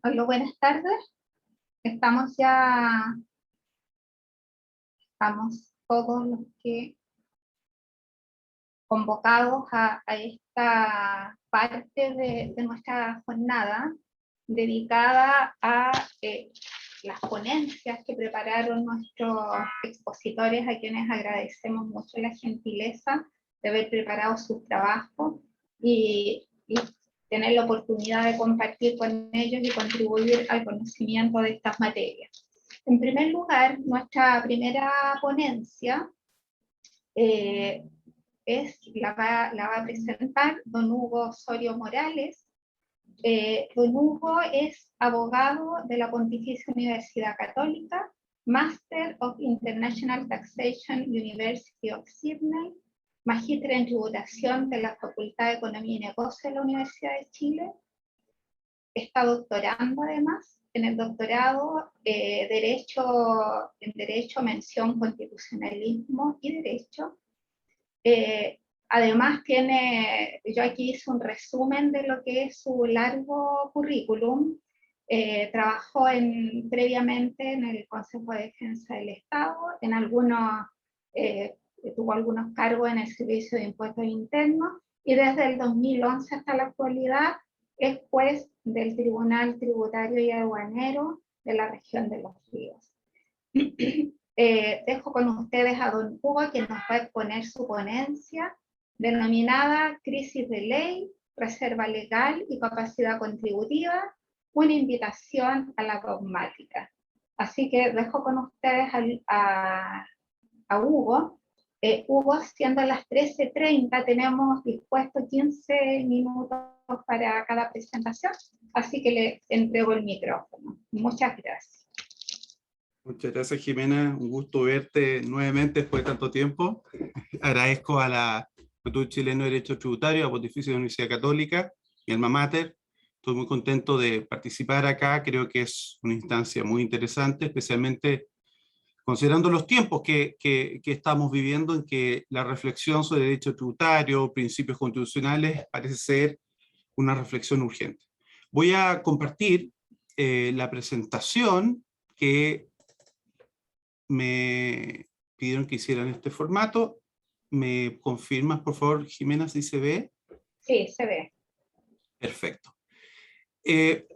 Hola, buenas tardes. Estamos ya, estamos todos los que convocados a esta parte de nuestra jornada dedicada a las ponencias que prepararon nuestros expositores, a quienes agradecemos mucho la gentileza de haber preparado sus trabajos y tener la oportunidad de compartir con ellos y contribuir al conocimiento de estas materias. En primer lugar, nuestra primera ponencia la va a presentar don Hugo Osorio Morales. Don Hugo es abogado de la Pontificia Universidad Católica, Master of International Taxation, University of Sydney, magíster en tributación de la Facultad de Economía y Negocios de la Universidad de Chile. Está doctorando además en el doctorado en Derecho, mención Constitucionalismo y Derecho. Además yo aquí hice un resumen de lo que es su largo currículum. Trabajó previamente en el Consejo de Defensa del Estado, tuvo algunos cargos en el Servicio de Impuestos Internos, y desde el 2011 hasta la actualidad es juez del Tribunal Tributario y Aduanero de la región de Los Ríos. Dejo con ustedes a don Hugo, que nos va a exponer su ponencia denominada Crisis de Ley, Reserva Legal y Capacidad Contributiva, una invitación a la dogmática. Así que dejo con ustedes a Hugo. Hugo, siendo las 13:30, tenemos dispuesto 15 minutos para cada presentación, así que le entrego el micrófono. Muchas gracias. Muchas gracias, Jimena. Un gusto verte nuevamente después de tanto tiempo. Agradezco a la Instituto Chileno de Derecho Tributario, a Pontificia Universidad Católica, mi alma mater. Estoy muy contento de participar acá. Creo que es una instancia muy interesante, especialmente considerando los tiempos que estamos viviendo, en que la reflexión sobre derecho tributario, principios constitucionales, parece ser una reflexión urgente. Voy a compartir la presentación que me pidieron que hiciera en este formato. ¿Me confirmas, por favor, Jimena, si se ve? Sí, se ve. Perfecto. Este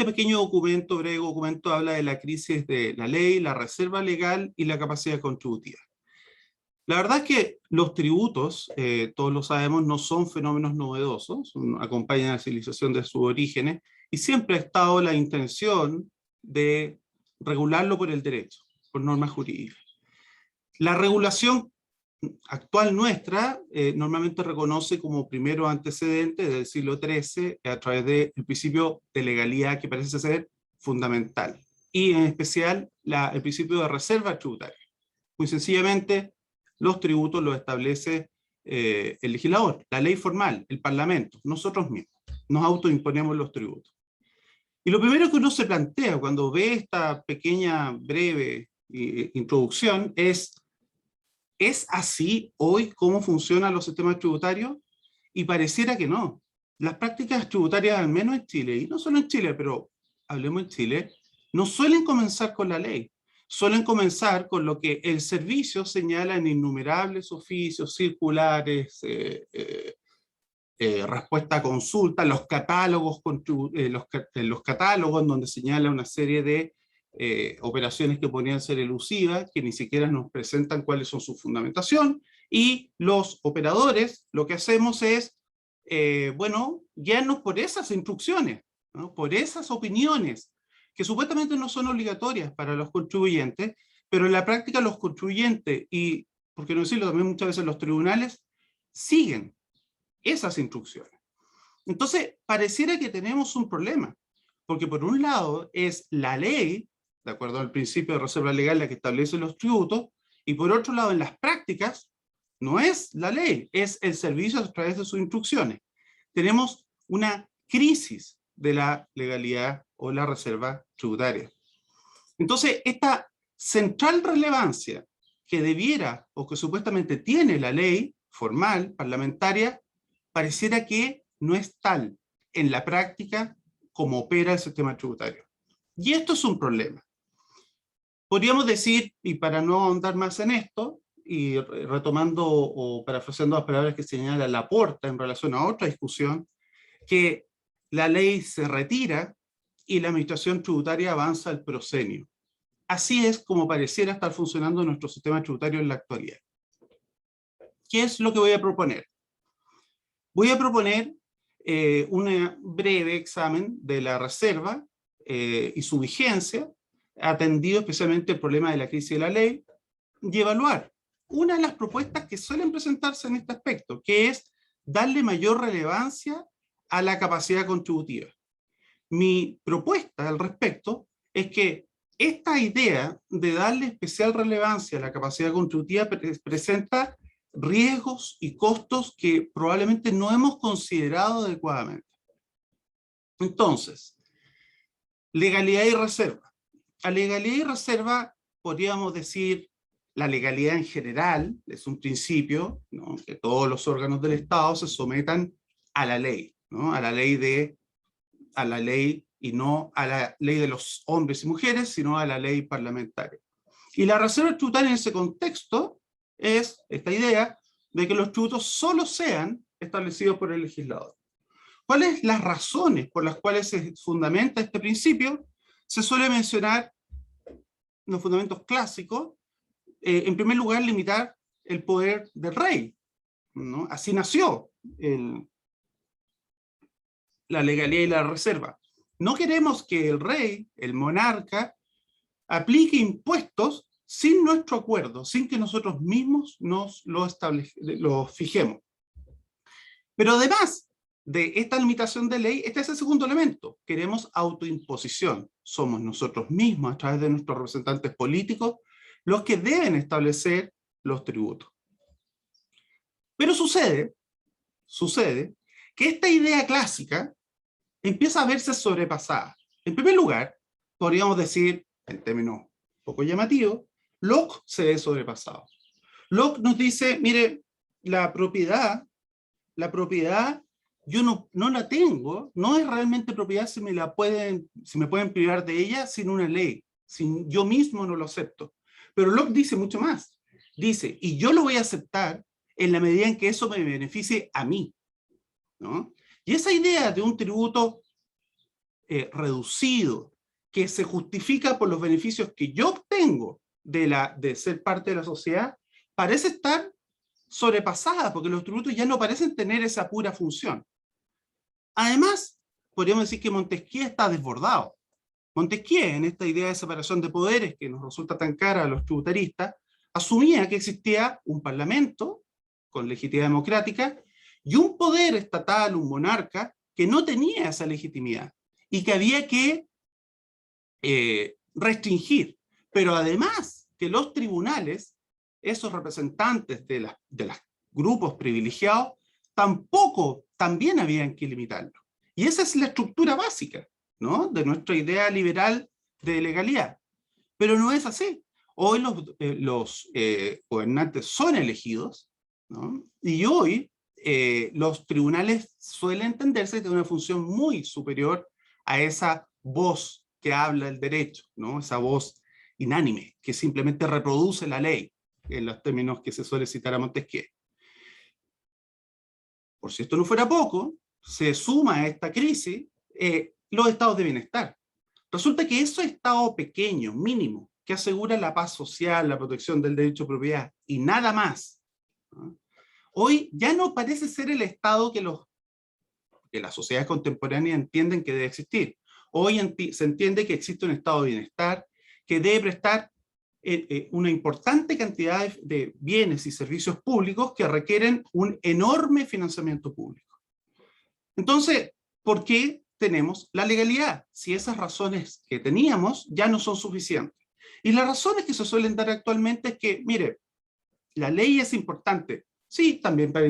pequeño documento, breve documento, habla de la crisis de la ley, la reserva legal y la capacidad contributiva. La verdad es que los tributos, todos lo sabemos, no son fenómenos novedosos, acompañan a la civilización de sus orígenes, y siempre ha estado la intención de regularlo por el derecho, por normas jurídicas. La regulación actual nuestra normalmente reconoce como primero antecedente del siglo XIII a través del principio de legalidad, que parece ser fundamental, y en especial el principio de reserva tributaria. Muy sencillamente, los tributos los establece el legislador, la ley formal, el parlamento, nosotros mismos. Nos autoimponemos los tributos. Y lo primero que uno se plantea cuando ve esta pequeña, breve introducción ¿es así hoy cómo funcionan los sistemas tributarios? Y pareciera que no. Las prácticas tributarias, al menos en Chile, y no solo en Chile, pero hablemos en Chile, no suelen comenzar con la ley. Suelen comenzar con lo que el servicio señala en innumerables oficios, circulares, respuesta a consulta, los catálogos, los catálogos donde señala una serie de operaciones que podrían ser elusivas, que ni siquiera nos presentan cuáles son su fundamentación, y los operadores lo que hacemos es, guiarnos por esas instrucciones, ¿no? Por esas opiniones, que supuestamente no son obligatorias para los contribuyentes, pero en la práctica los contribuyentes, y por qué no decirlo también muchas veces los tribunales, siguen esas instrucciones. Entonces, pareciera que tenemos un problema, porque por un lado es la ley, de acuerdo al principio de reserva legal, la que establece los tributos, y por otro lado en las prácticas no es la ley, es el servicio a través de sus instrucciones. Tenemos una crisis de la legalidad o la reserva tributaria. Entonces, esta central relevancia que debiera o que supuestamente tiene la ley formal, parlamentaria, pareciera que no es tal en la práctica cómo opera el sistema tributario. Y esto es un problema. Podríamos decir, y para no ahondar más en esto, y retomando o parafraseando las palabras que señala Laporta en relación a otra discusión, que la ley se retira y la administración tributaria avanza al proscenio. Así es como pareciera estar funcionando nuestro sistema tributario en la actualidad. ¿Qué es lo que voy a proponer? Voy a proponer un breve examen de la reserva y su vigencia, atendido especialmente el problema de la crisis de la ley, y evaluar una de las propuestas que suelen presentarse en este aspecto, que es darle mayor relevancia a la capacidad contributiva. Mi propuesta al respecto es que esta idea de darle especial relevancia a la capacidad contributiva presenta riesgos y costos que probablemente no hemos considerado adecuadamente. Entonces, legalidad y reserva. A legalidad y reserva podríamos decir la legalidad en general, es un principio, ¿no?, que todos los órganos del Estado se sometan a la ley, ¿no?, a la ley y no a la ley de los hombres y mujeres, sino a la ley parlamentaria. Y la reserva tributaria en ese contexto es esta idea de que los tributos solo sean establecidos por el legislador. ¿Cuáles las razones por las cuales se fundamenta este principio? Se suele mencionar los fundamentos clásicos. En primer lugar, limitar el poder del rey, ¿no? Así nació la legalidad y la reserva. No queremos que el rey, el monarca, aplique impuestos sin nuestro acuerdo, sin que nosotros mismos nos lo fijemos. Pero además de esta limitación de ley, este es el segundo elemento. Queremos autoimposición. Somos nosotros mismos, a través de nuestros representantes políticos, los que deben establecer los tributos. Pero sucede que esta idea clásica empieza a verse sobrepasada. En primer lugar, podríamos decir, en términos poco llamativos, Locke se ve sobrepasado. Locke nos dice, mire, la propiedad yo no la tengo, no es realmente propiedad si me pueden privar de ella sin una ley, yo mismo no lo acepto. Pero Locke dice mucho más. Dice, y yo lo voy a aceptar en la medida en que eso me beneficie a mí, ¿no? Y esa idea de un tributo reducido, que se justifica por los beneficios que yo obtengo de ser parte de la sociedad, parece estar sobrepasada, porque los tributos ya no parecen tener esa pura función. Además, podríamos decir que Montesquieu está desbordado. Montesquieu, en esta idea de separación de poderes que nos resulta tan cara a los tributaristas, asumía que existía un parlamento con legitimidad democrática y un poder estatal, un monarca, que no tenía esa legitimidad y que había que restringir. Pero además que los tribunales, esos representantes de los grupos privilegiados, también habían que limitarlo. Y esa es la estructura básica, ¿no?, de nuestra idea liberal de legalidad. Pero no es así. Hoy los gobernantes son elegidos, ¿no?, y hoy los tribunales suelen entenderse de una función muy superior a esa voz que habla el derecho, ¿no?, esa voz inánime, que simplemente reproduce la ley, en los términos que se suele citar a Montesquieu. Por si esto no fuera poco, se suma a esta crisis los estados de bienestar. Resulta que esos estados pequeños, mínimos, que aseguran la paz social, la protección del derecho a propiedad y nada más, ¿no?, hoy ya no parece ser el estado que las sociedades contemporáneas entienden que debe existir. Hoy se entiende que existe un estado de bienestar que debe prestar una importante cantidad de bienes y servicios públicos que requieren un enorme financiamiento público. Entonces, ¿por qué tenemos la legalidad si esas razones que teníamos ya no son suficientes? Y las razones que se suelen dar actualmente es que, mire, la ley es importante, sí, también para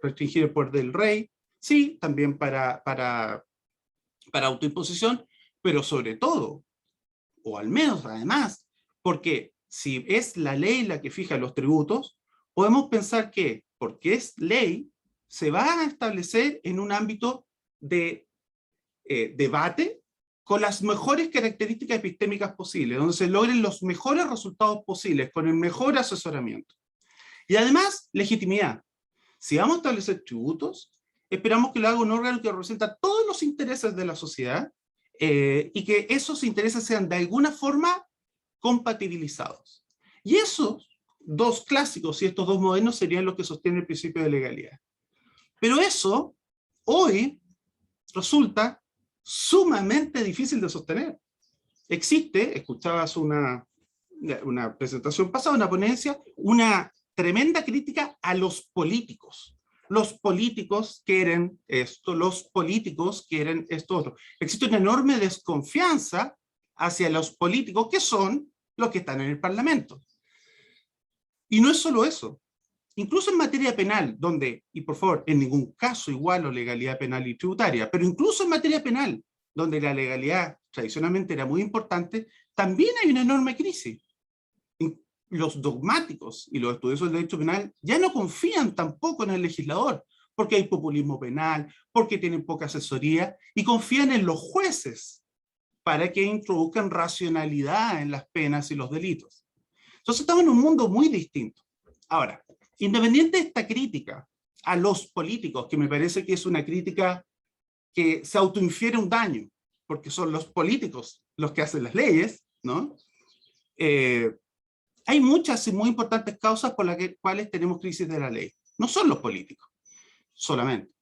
restringir el poder del rey, sí, también para autoimposición, pero sobre todo, o al menos además, porque si es la ley la que fija los tributos, podemos pensar que, porque es ley, se va a establecer en un ámbito de debate con las mejores características epistémicas posibles, donde se logren los mejores resultados posibles, con el mejor asesoramiento. Y además, legitimidad. Si vamos a establecer tributos, esperamos que lo haga un órgano que representa todos los intereses de la sociedad y que esos intereses sean de alguna forma compatibilizados. Y esos dos clásicos y estos dos modernos serían los que sostienen el principio de legalidad. Pero eso, hoy, resulta sumamente difícil de sostener. Existe, escuchabas una presentación pasada, una ponencia, una tremenda crítica a los políticos. Los políticos quieren esto, los políticos quieren esto otro. Existe una enorme desconfianza hacia los políticos que son los que están en el Parlamento. Y no es solo eso. Incluso en materia penal, donde, y por favor, en ningún caso igualo legalidad penal y tributaria, pero incluso en materia penal, donde la legalidad tradicionalmente era muy importante, también hay una enorme crisis. Los dogmáticos y los estudiosos del derecho penal ya no confían tampoco en el legislador, porque hay populismo penal, porque tienen poca asesoría, y confían en los jueces para que introduzcan racionalidad en las penas y los delitos. Entonces estamos en un mundo muy distinto. Ahora, independiente de esta crítica a los políticos, que me parece que es una crítica que se autoinfiere un daño, porque son los políticos los que hacen las leyes, ¿no? Hay muchas y muy importantes causas por las cuales tenemos crisis de la ley. No son los políticos, solamente.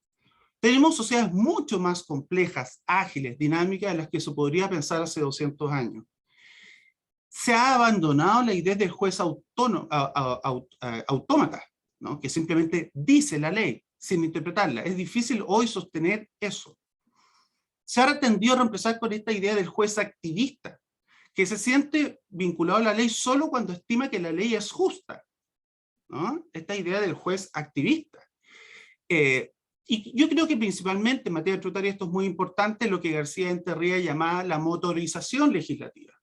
Tenemos sociedades mucho más complejas, ágiles, dinámicas, de las que se podría pensar hace 200 años. Se ha abandonado la idea del juez autómata, ¿no? Que simplemente dice la ley sin interpretarla. Es difícil hoy sostener eso. Se ha tendido a reemplazar con esta idea del juez activista, que se siente vinculado a la ley solo cuando estima que la ley es justa, ¿no? Esta idea del juez activista. Y yo creo que principalmente en materia tributaria esto es muy importante, lo que García Enterría llamaba la motorización legislativa.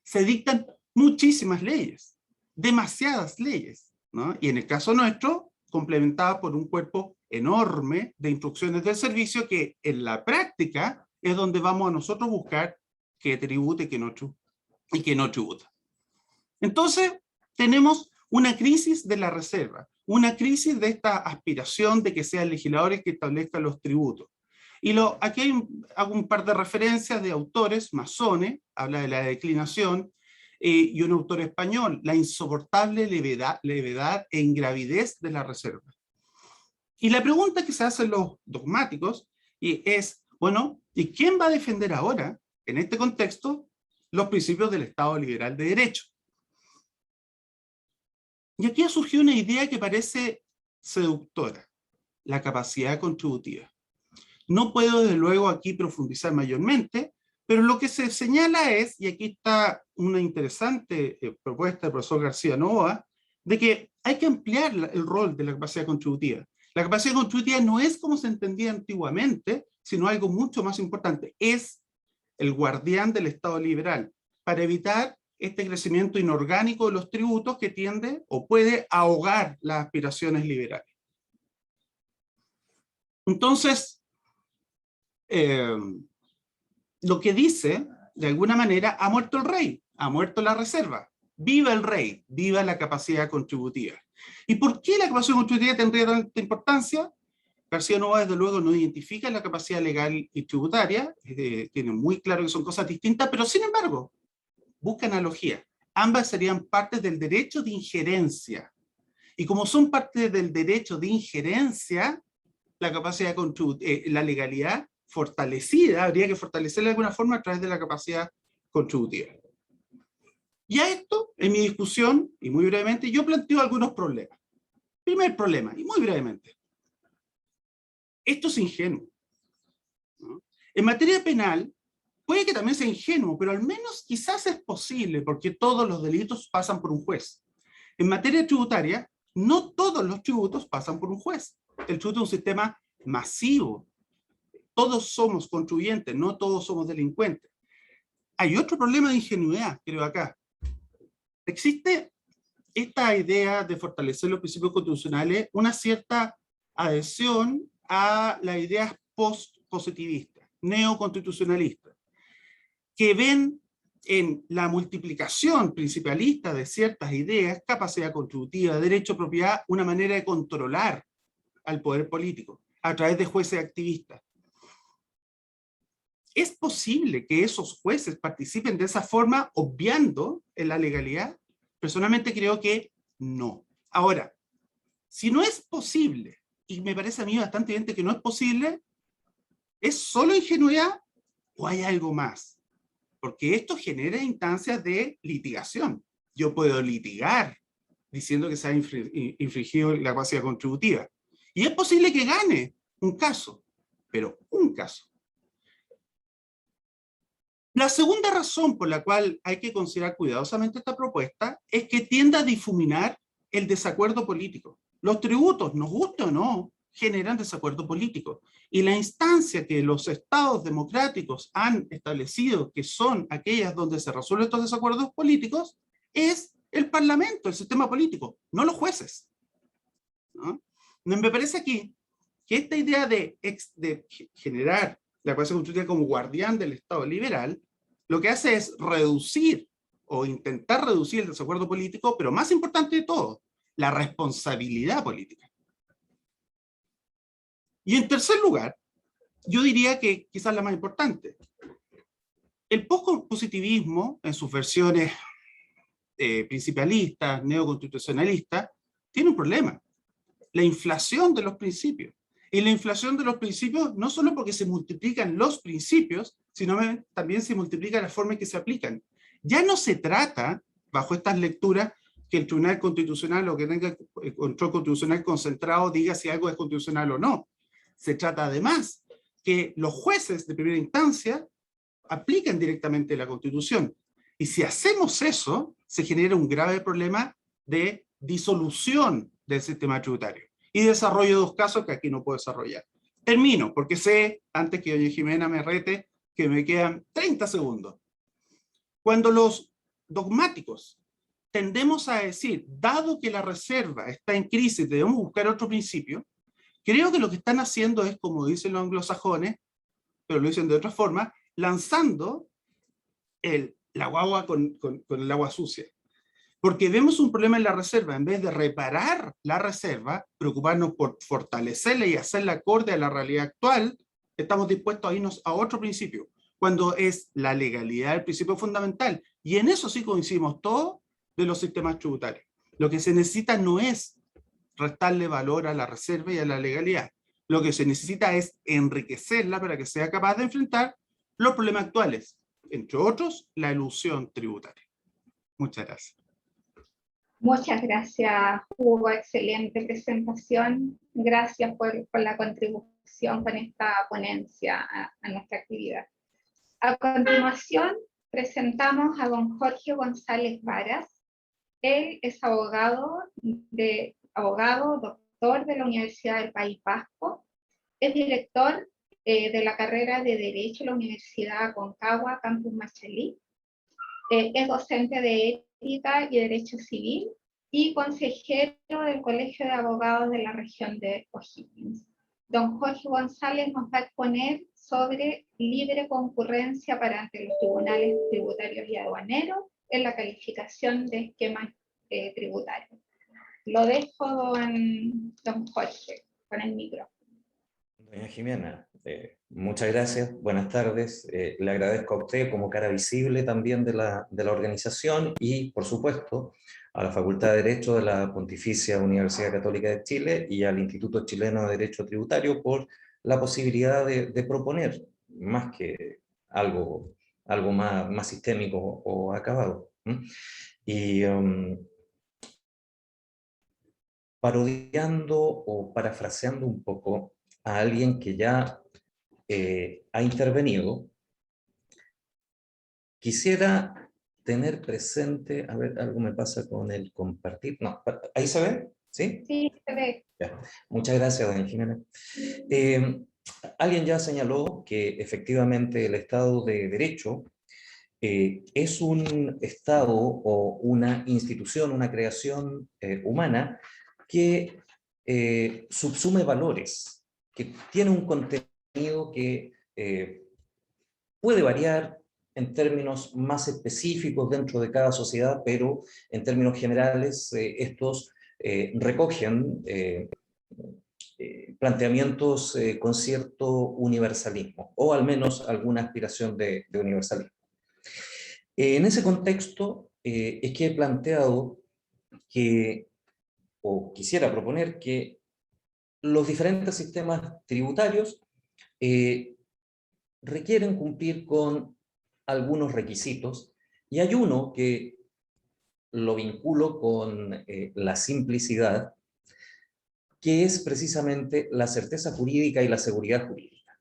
Se dictan muchísimas leyes, demasiadas leyes, ¿no? Y en el caso nuestro, complementada por un cuerpo enorme de instrucciones del servicio que en la práctica es donde vamos a nosotros buscar que tribute y que no tributa. Entonces, tenemos una crisis de la reserva, una crisis de esta aspiración de que sean legisladores que establezcan los tributos. Y aquí hago un par de referencias de autores, Mazzone, habla de la declinación, y un autor español, la insoportable levedad e ingravidez de la reserva. Y la pregunta que se hacen los dogmáticos es, bueno, ¿y quién va a defender ahora, en este contexto, los principios del Estado liberal de derecho? Y aquí ha surgido una idea que parece seductora, la capacidad contributiva. No puedo desde luego aquí profundizar mayormente, pero lo que se señala es, y aquí está una interesante propuesta del profesor García Novoa, de que hay que ampliar el rol de la capacidad contributiva. La capacidad contributiva no es como se entendía antiguamente, sino algo mucho más importante. Es el guardián del Estado liberal, para evitar este crecimiento inorgánico de los tributos que tiende o puede ahogar las aspiraciones liberales. Entonces, lo que dice, de alguna manera, ha muerto el rey, ha muerto la reserva. Viva el rey, viva la capacidad contributiva. ¿Y por qué la capacidad contributiva tendría tanta importancia? García Novoa, desde luego, no identifica la capacidad legal y tributaria, tiene muy claro que son cosas distintas, pero sin embargo, busca analogía. Ambas serían partes del derecho de injerencia. Y como son parte del derecho de injerencia, la capacidad la legalidad fortalecida, habría que fortalecerla de alguna forma a través de la capacidad contributiva. Y a esto, en mi discusión, y muy brevemente, yo planteo algunos problemas. Primer problema, y muy brevemente. Esto es ingenuo, ¿no? En materia penal, puede que también sea ingenuo, pero al menos quizás es posible, porque todos los delitos pasan por un juez. En materia tributaria, no todos los tributos pasan por un juez. El tributo es un sistema masivo. Todos somos contribuyentes, no todos somos delincuentes. Hay otro problema de ingenuidad, creo acá. Existe esta idea de fortalecer los principios constitucionales, una cierta adhesión a las ideas post-positivistas. neoconstitucionalistas, que ven en la multiplicación principalista de ciertas ideas, capacidad contributiva, derecho a propiedad, una manera de controlar al poder político a través de jueces activistas. ¿Es posible que esos jueces participen de esa forma obviando en la legalidad? Personalmente creo que no. Ahora, si no es posible, y me parece a mí bastante evidente que no es posible, ¿es solo ingenuidad o hay algo más? Porque esto genera instancias de litigación. Yo puedo litigar diciendo que se ha infringido la capacidad contributiva. Y es posible que gane un caso, pero un caso. La segunda razón por la cual hay que considerar cuidadosamente esta propuesta es que tiende a difuminar el desacuerdo político. Los tributos, nos guste o no, generan desacuerdo político. Y la instancia que los estados democráticos han establecido, que son aquellas donde se resuelven estos desacuerdos políticos, es el parlamento, el sistema político, no los jueces, ¿no? Me parece aquí que esta idea de generar la capacidad constitutiva como guardián del Estado liberal, lo que hace es reducir o intentar reducir el desacuerdo político, pero más importante de todo, la responsabilidad política. Y en tercer lugar, yo diría que quizás la más importante, el pospositivismo en sus versiones principalistas, neoconstitucionalistas, tiene un problema, la inflación de los principios. Y la inflación de los principios no solo porque se multiplican los principios, sino también se multiplica la forma en que se aplican. Ya no se trata, bajo estas lecturas, que el Tribunal Constitucional o que tenga el control constitucional concentrado diga si algo es constitucional o no. Se trata además que los jueces de primera instancia apliquen directamente la Constitución. Y si hacemos eso, se genera un grave problema de disolución del sistema tributario. Y desarrollo dos casos que aquí no puedo desarrollar. Termino, porque sé, antes que doña Jimena me rete, que me quedan 30 segundos. Cuando los dogmáticos tendemos a decir, dado que la reserva está en crisis, debemos buscar otro principio, creo que lo que están haciendo es, como dicen los anglosajones, pero lo dicen de otra forma, lanzando la guagua con el agua sucia. Porque vemos un problema en la reserva, en vez de reparar la reserva, preocuparnos por fortalecerla y hacerla acorde a la realidad actual, estamos dispuestos a irnos a otro principio, cuando es la legalidad el principio fundamental. Y en eso sí coincidimos todos de los sistemas tributarios. Lo que se necesita no es restarle valor a la reserva y a la legalidad. Lo que se necesita es enriquecerla para que sea capaz de enfrentar los problemas actuales, entre otros, la elusión tributaria. Muchas gracias. Muchas gracias, Hugo. Excelente presentación. Gracias por la contribución con esta ponencia a nuestra actividad. A continuación, presentamos a don Jorge González Varas. Él es abogado, doctor de la Universidad del País Vasco. Es director de la carrera de Derecho en la Universidad Aconcagua, Campus Machalí. Es docente de Ética y Derecho Civil y consejero del Colegio de Abogados de la región de O'Higgins. Don Jorge González nos va a exponer sobre libre concurrencia para ante los tribunales tributarios y aduaneros en la calificación de esquemas tributarios. Lo dejo, don Jorge, con el micrófono. Doña Jimena, muchas gracias, buenas tardes. Le agradezco a usted como cara visible también de la organización y, por supuesto, a la Facultad de Derecho de la Pontificia Universidad Católica de Chile y al Instituto Chileno de Derecho Tributario por la posibilidad de proponer más que algo más sistémico o acabado. Y parodiando o parafraseando un poco a alguien que ya ha intervenido, quisiera tener presente, a ver, algo me pasa con el compartir, no, ¿ahí se ve? ¿Sí? Sí, se ve. Ya. Muchas gracias, doña Jimena. Alguien ya señaló que efectivamente el Estado de Derecho es un Estado o una institución, una creación humana que subsume valores, que tiene un contenido que puede variar en términos más específicos dentro de cada sociedad, pero en términos generales estos recogen planteamientos con cierto universalismo, o al menos alguna aspiración de universalismo. En ese contexto es que he planteado que, o quisiera proponer que los diferentes sistemas tributarios requieren cumplir con algunos requisitos, y hay uno que lo vinculo con la simplicidad, que es precisamente la certeza jurídica y la seguridad jurídica.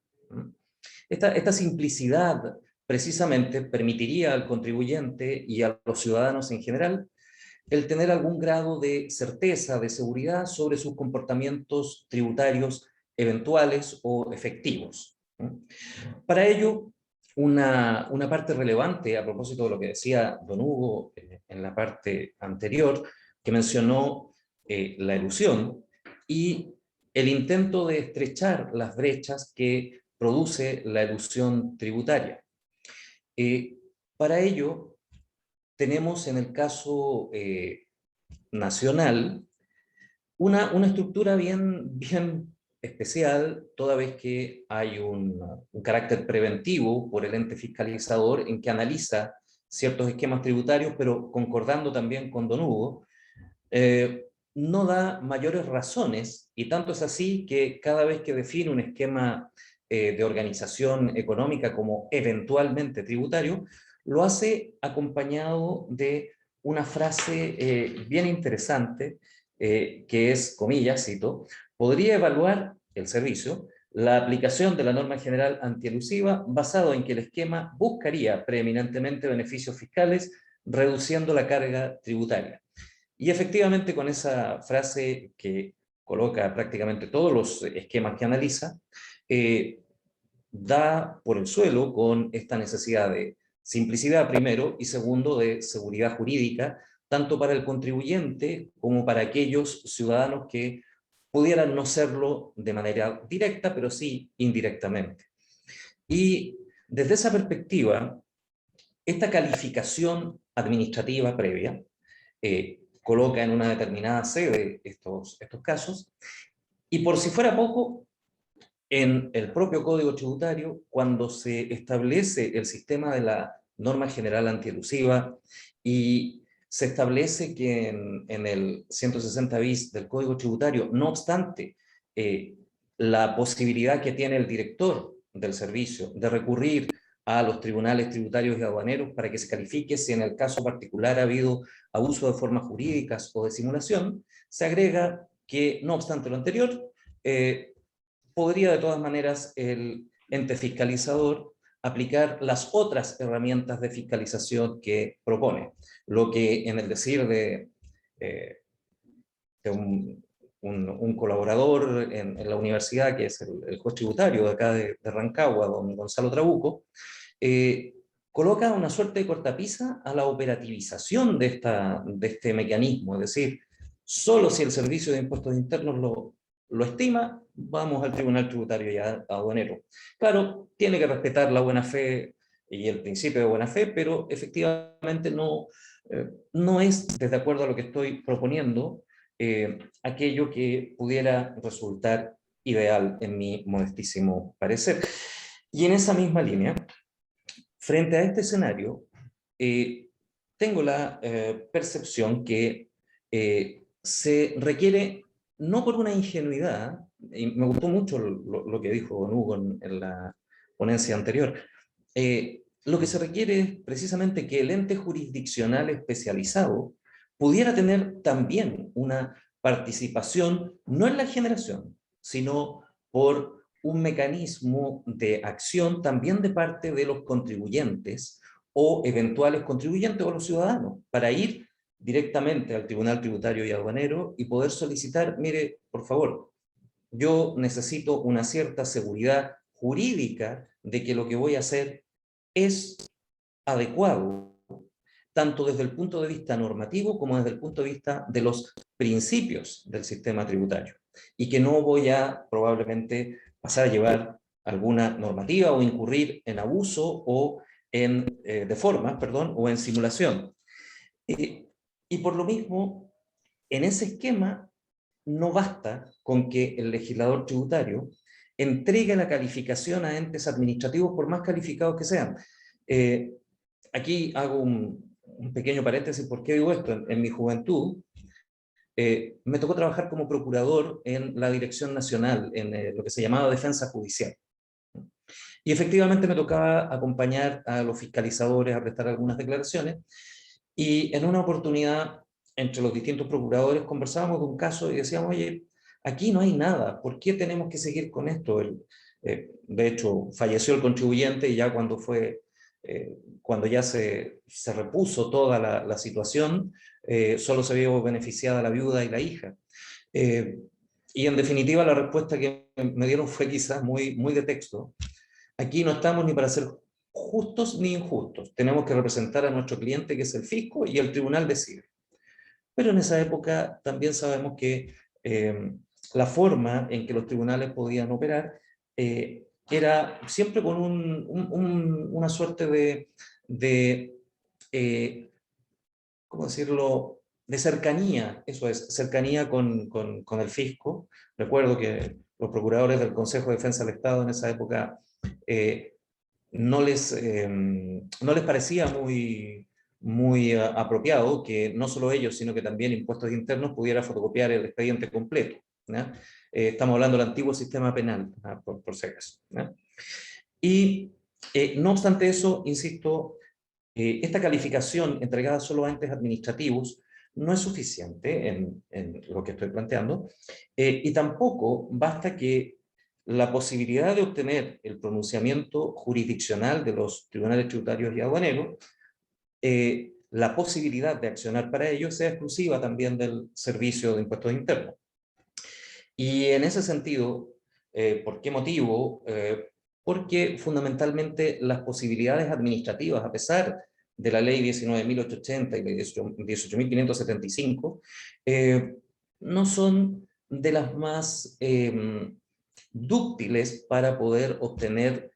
Esta simplicidad precisamente permitiría al contribuyente y a los ciudadanos en general el tener algún grado de certeza, de seguridad sobre sus comportamientos tributarios eventuales o efectivos. Para ello, una parte relevante, a propósito de lo que decía don Hugo en la parte anterior, que mencionó la elusión y el intento de estrechar las brechas que produce la elusión tributaria. Para ello, tenemos en el caso nacional una estructura bien especial, toda vez que hay un carácter preventivo por el ente fiscalizador en que analiza ciertos esquemas tributarios, pero concordando también con don Hugo, no da mayores razones, y tanto es así que cada vez que define un esquema de organización económica como eventualmente tributario, lo hace acompañado de una frase bien interesante, que es, comillas, cito, podría evaluar el servicio la aplicación de la norma general antielusiva basado en que el esquema buscaría preeminentemente beneficios fiscales, reduciendo la carga tributaria. Y efectivamente, con esa frase que coloca prácticamente todos los esquemas que analiza, da por el suelo con esta necesidad de simplicidad primero y segundo de seguridad jurídica, tanto para el contribuyente como para aquellos ciudadanos que pudieran no serlo de manera directa, pero sí indirectamente. Y desde esa perspectiva, esta calificación administrativa previa coloca en una determinada sede estos casos, y por si fuera poco, en el propio Código Tributario, cuando se establece el sistema de la norma general antielusiva y se establece que en el 160 bis del Código Tributario, no obstante la posibilidad que tiene el director del servicio de recurrir a los tribunales tributarios y aduaneros para que se califique si en el caso particular ha habido abuso de formas jurídicas o de simulación, se agrega que, no obstante lo anterior, podría de todas maneras el ente fiscalizador aplicar las otras herramientas de fiscalización que propone, lo que en el decir de un colaborador en la universidad, que es el juez tributario de acá de Rancagua, don Gonzalo Trabuco, coloca una suerte de cortapisa a la operativización de este mecanismo, es decir, solo si el Servicio de Impuestos Internos lo estima, vamos al Tribunal Tributario y Aduanero. Claro, tiene que respetar la buena fe y el principio de buena fe, pero efectivamente no es, desde acuerdo a lo que estoy proponiendo, aquello que pudiera resultar ideal en mi modestísimo parecer. Y en esa misma línea, frente a este escenario, tengo la percepción que se requiere, no por una ingenuidad, y me gustó mucho lo que dijo don Hugo en la ponencia anterior, lo que se requiere es precisamente que el ente jurisdiccional especializado pudiera tener también una participación, no en la generación, sino por un mecanismo de acción también de parte de los contribuyentes o eventuales contribuyentes o los ciudadanos, para ir directamente al Tribunal Tributario y Aduanero y poder solicitar, mire, por favor, yo necesito una cierta seguridad jurídica de que lo que voy a hacer es adecuado, tanto desde el punto de vista normativo como desde el punto de vista de los principios del sistema tributario, y que no voy a probablemente pasar a llevar alguna normativa o incurrir en abuso o de formas, perdón, o en simulación. Y por lo mismo, en ese esquema no basta con que el legislador tributario entregue la calificación a entes administrativos por más calificados que sean. Aquí hago un pequeño paréntesis. ¿Por qué digo esto? En mi juventud me tocó trabajar como procurador en la Dirección Nacional, en lo que se llamaba Defensa Judicial. Y efectivamente me tocaba acompañar a los fiscalizadores a prestar algunas declaraciones, y en una oportunidad, entre los distintos procuradores, conversábamos de un caso y decíamos, oye, aquí no hay nada, ¿por qué tenemos que seguir con esto? De hecho, falleció el contribuyente, y ya cuando ya se repuso toda la situación, solo se vio beneficiada la viuda y la hija. Y en definitiva la respuesta que me dieron fue quizás muy, muy de texto. Aquí no estamos ni para ser justos ni injustos. Tenemos que representar a nuestro cliente, que es el fisco, y el tribunal decide. Pero en esa época también sabemos que la forma en que los tribunales podían operar era siempre con una suerte de ¿cómo decirlo?, de cercanía. Eso es, cercanía con el fisco. Recuerdo que los procuradores del Consejo de Defensa del Estado en esa época no les parecía muy apropiado que no solo ellos, sino que también Impuestos Internos pudiera fotocopiar el expediente completo, ¿no? Estamos hablando del antiguo sistema penal, ¿no? por si acaso, ¿no? Y no obstante eso, insisto, esta calificación entregada solo a entes administrativos no es suficiente en lo que estoy planteando, y tampoco basta que la posibilidad de obtener el pronunciamiento jurisdiccional de los tribunales tributarios y aduaneros, la posibilidad de accionar para ello sea exclusiva también del Servicio de Impuestos Internos. Y en ese sentido, ¿por qué motivo? Porque fundamentalmente las posibilidades administrativas, a pesar de la ley 19.880 y la 18.575, no son de las más dúctiles para poder obtener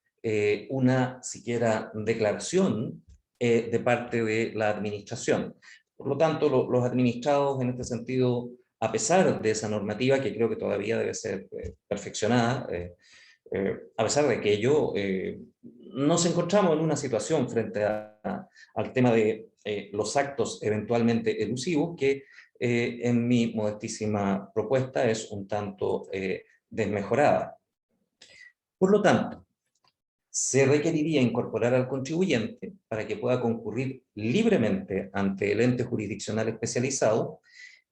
una siquiera declaración de parte de la administración. Por lo tanto, los administrados en este sentido, a pesar de esa normativa que creo que todavía debe ser perfeccionada, a pesar de que ello, nos encontramos en una situación frente al tema de los actos eventualmente elusivos que en mi modestísima propuesta es un tanto desmejorada. Por lo tanto, se requeriría incorporar al contribuyente para que pueda concurrir libremente ante el ente jurisdiccional especializado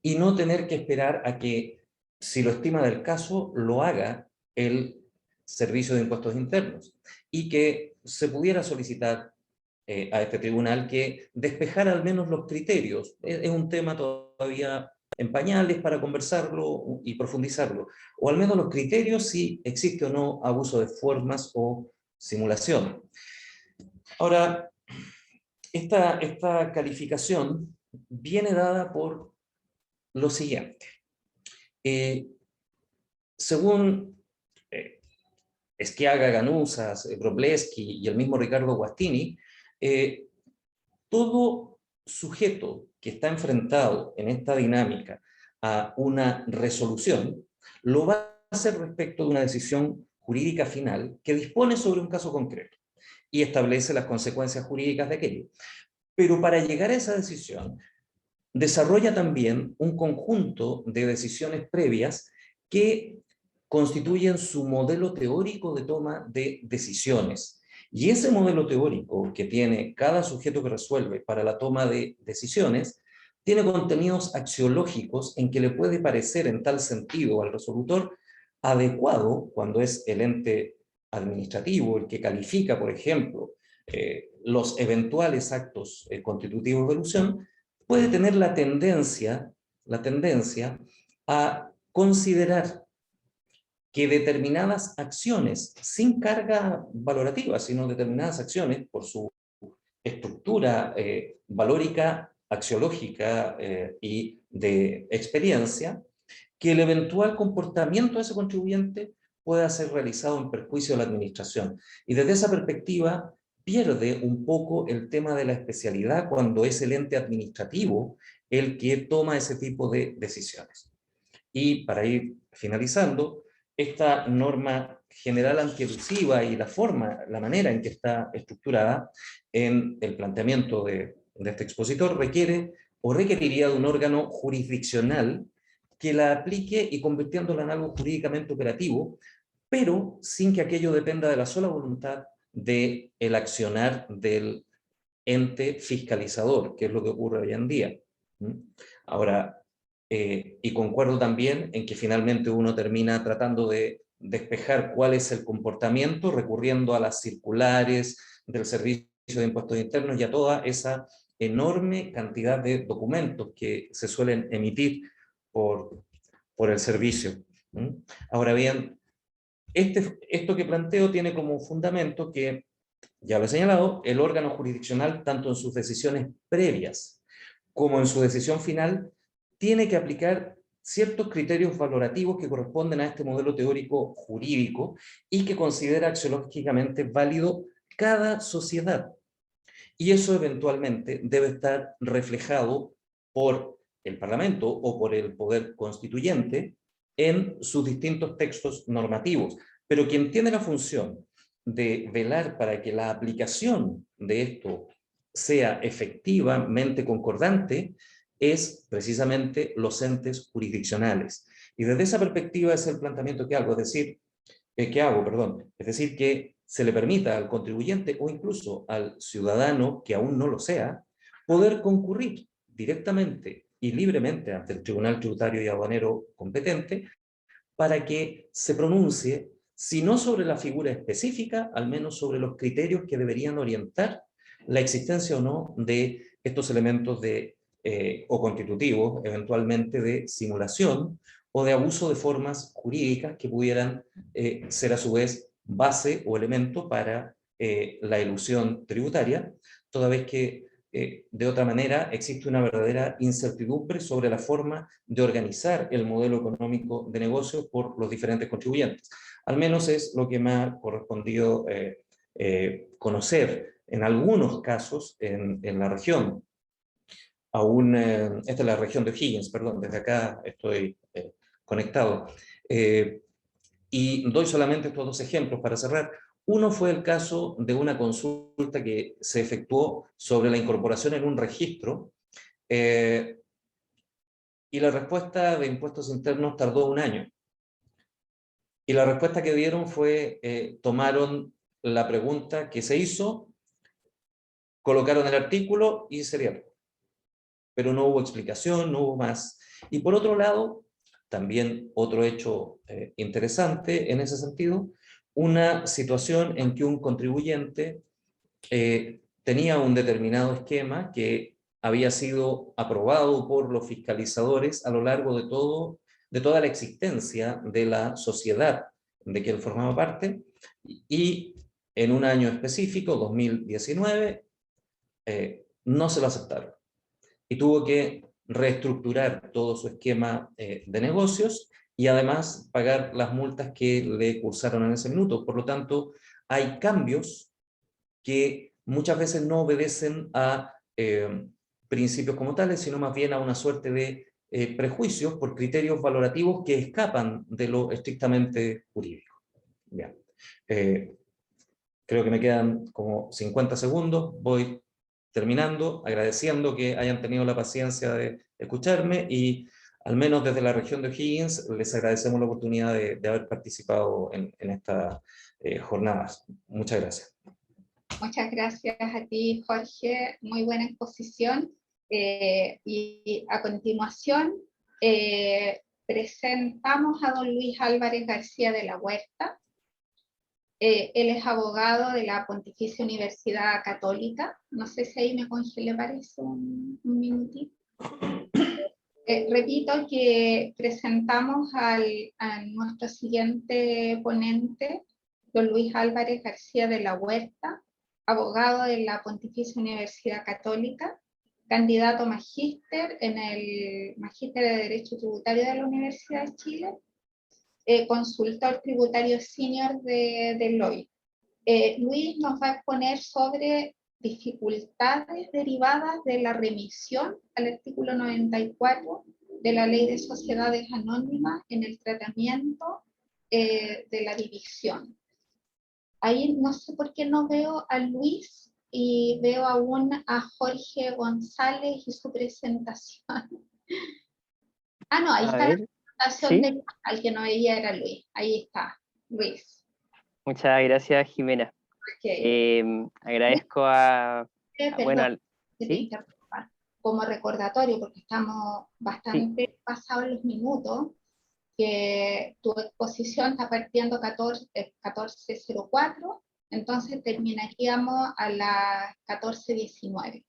y no tener que esperar a que, si lo estima del caso, lo haga el Servicio de Impuestos Internos, y que se pudiera solicitar a este tribunal que despejara al menos los criterios. Es un tema todavía en pañales para conversarlo y profundizarlo, o al menos los criterios si existe o no abuso de formas o simulación. Ahora, esta calificación viene dada por lo siguiente. Según Schiaga, Ganuzas, Wroblewski y el mismo Ricardo Guastini, todo sujeto que está enfrentado en esta dinámica a una resolución lo va a hacer respecto de una decisión jurídica final que dispone sobre un caso concreto y establece las consecuencias jurídicas de aquello. Pero para llegar a esa decisión, desarrolla también un conjunto de decisiones previas que constituyen su modelo teórico de toma de decisiones. Y ese modelo teórico que tiene cada sujeto que resuelve para la toma de decisiones tiene contenidos axiológicos en que le puede parecer en tal sentido al resolutor adecuado, cuando es el ente administrativo el que califica, por ejemplo, los eventuales actos constitutivos de elusión, puede tener la tendencia a considerar que determinadas acciones, sin carga valorativa, sino determinadas acciones por su estructura valórica, axiológica y de experiencia, que el eventual comportamiento de ese contribuyente pueda ser realizado en perjuicio de la administración. Y desde esa perspectiva pierde un poco el tema de la especialidad cuando es el ente administrativo el que toma ese tipo de decisiones. Y para ir finalizando, esta norma general antielusiva y la manera en que está estructurada en el planteamiento de este expositor requiere o requeriría de un órgano jurisdiccional que la aplique y convirtiéndola en algo jurídicamente operativo, pero sin que aquello dependa de la sola voluntad del accionar del ente fiscalizador, que es lo que ocurre hoy en día. Ahora, y concuerdo también en que finalmente uno termina tratando de despejar cuál es el comportamiento, recurriendo a las circulares del Servicio de Impuestos Internos y a toda esa enorme cantidad de documentos que se suelen emitir por el servicio. Ahora bien, esto que planteo tiene como fundamento que, ya lo he señalado, el órgano jurisdiccional, tanto en sus decisiones previas como en su decisión final, tiene que aplicar ciertos criterios valorativos que corresponden a este modelo teórico jurídico y que considera axiológicamente válido cada sociedad. Y eso eventualmente debe estar reflejado por el Parlamento o por el Poder Constituyente en sus distintos textos normativos. Pero quien tiene la función de velar para que la aplicación de esto sea efectivamente concordante es precisamente los entes jurisdiccionales. Y desde esa perspectiva es el planteamiento que hago, es decir, que se le permita al contribuyente o incluso al ciudadano que aún no lo sea, poder concurrir directamente y libremente ante el Tribunal Tributario y Aduanero competente para que se pronuncie, si no sobre la figura específica, al menos sobre los criterios que deberían orientar la existencia o no de estos elementos o constitutivos, eventualmente de simulación o de abuso de formas jurídicas que pudieran ser a su vez base o elemento para la elusión tributaria, toda vez que de otra manera existe una verdadera incertidumbre sobre la forma de organizar el modelo económico de negocios por los diferentes contribuyentes. Al menos es lo que me ha correspondido conocer en algunos casos en la región. Esta es la región de O'Higgins, perdón, desde acá estoy conectado. Y doy solamente estos dos ejemplos para cerrar. Uno fue el caso de una consulta que se efectuó sobre la incorporación en un registro y la respuesta de impuestos internos tardó un año. Y la respuesta que dieron fue, tomaron la pregunta que se hizo, colocaron el artículo y sería, pero no hubo explicación, no hubo más. Y por otro lado, también otro hecho interesante en ese sentido, una situación en que un contribuyente tenía un determinado esquema que había sido aprobado por los fiscalizadores a lo largo de toda la existencia de la sociedad de que él formaba parte, y en un año específico, 2019, no se lo aceptaron. Y tuvo que reestructurar todo su esquema de negocios y además pagar las multas que le cursaron en ese minuto. Por lo tanto, hay cambios que muchas veces no obedecen a principios como tales, sino más bien a una suerte de prejuicios por criterios valorativos que escapan de lo estrictamente jurídico. Bien. Creo que me quedan como 50 segundos. Voy terminando, agradeciendo que hayan tenido la paciencia de escucharme y al menos desde la región de O'Higgins les agradecemos la oportunidad de haber participado en estas jornadas. Muchas gracias. Muchas gracias a ti, Jorge. Muy buena exposición. Y a continuación presentamos a don Luis Álvarez García de la Huerta. Él es abogado de la Pontificia Universidad Católica. No sé si ahí me congelé, parece un minutito. Repito que presentamos a nuestro siguiente ponente, don Luis Álvarez García de la Huerta, abogado de la Pontificia Universidad Católica, candidato magíster en el Magíster de Derecho Tributario de la Universidad de Chile, consultor tributario senior de Deloitte. Luis nos va a exponer sobre dificultades derivadas de la remisión al artículo 94 de la Ley de Sociedades Anónimas en el tratamiento de la división. Ahí no sé por qué no veo a Luis y veo aún a Jorge González y su presentación. Ah, no, ahí está la presentación ¿sí? de al que no veía era Luis. Ahí está, Luis. Muchas gracias, Jimena. Okay. Agradezco bueno, Perdón, que te ¿sí? interrumpa. Como recordatorio, porque estamos bastante pasados los minutos, que tu exposición está partiendo 14:04, entonces terminaríamos a las 14:19.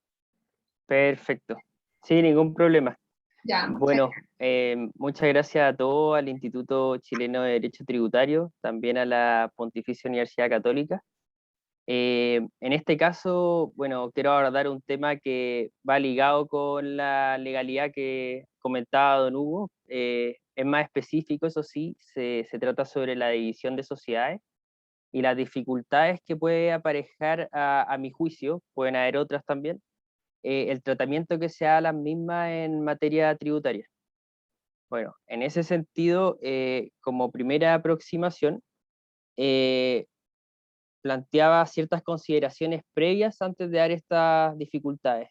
Perfecto. Sí, ningún problema. Ya, Bueno, muchas gracias a todos, al Instituto Chileno de Derecho Tributario, también a la Pontificia Universidad Católica. En este caso, bueno, quiero abordar un tema que va ligado con la legalidad que comentaba don Hugo. Es más específico, eso sí, se trata sobre la división de sociedades y las dificultades que puede aparejar a mi juicio, pueden haber otras también, el tratamiento que se da a las mismas en materia tributaria. Bueno, en ese sentido, como primera aproximación, planteaba ciertas consideraciones previas antes de dar estas dificultades.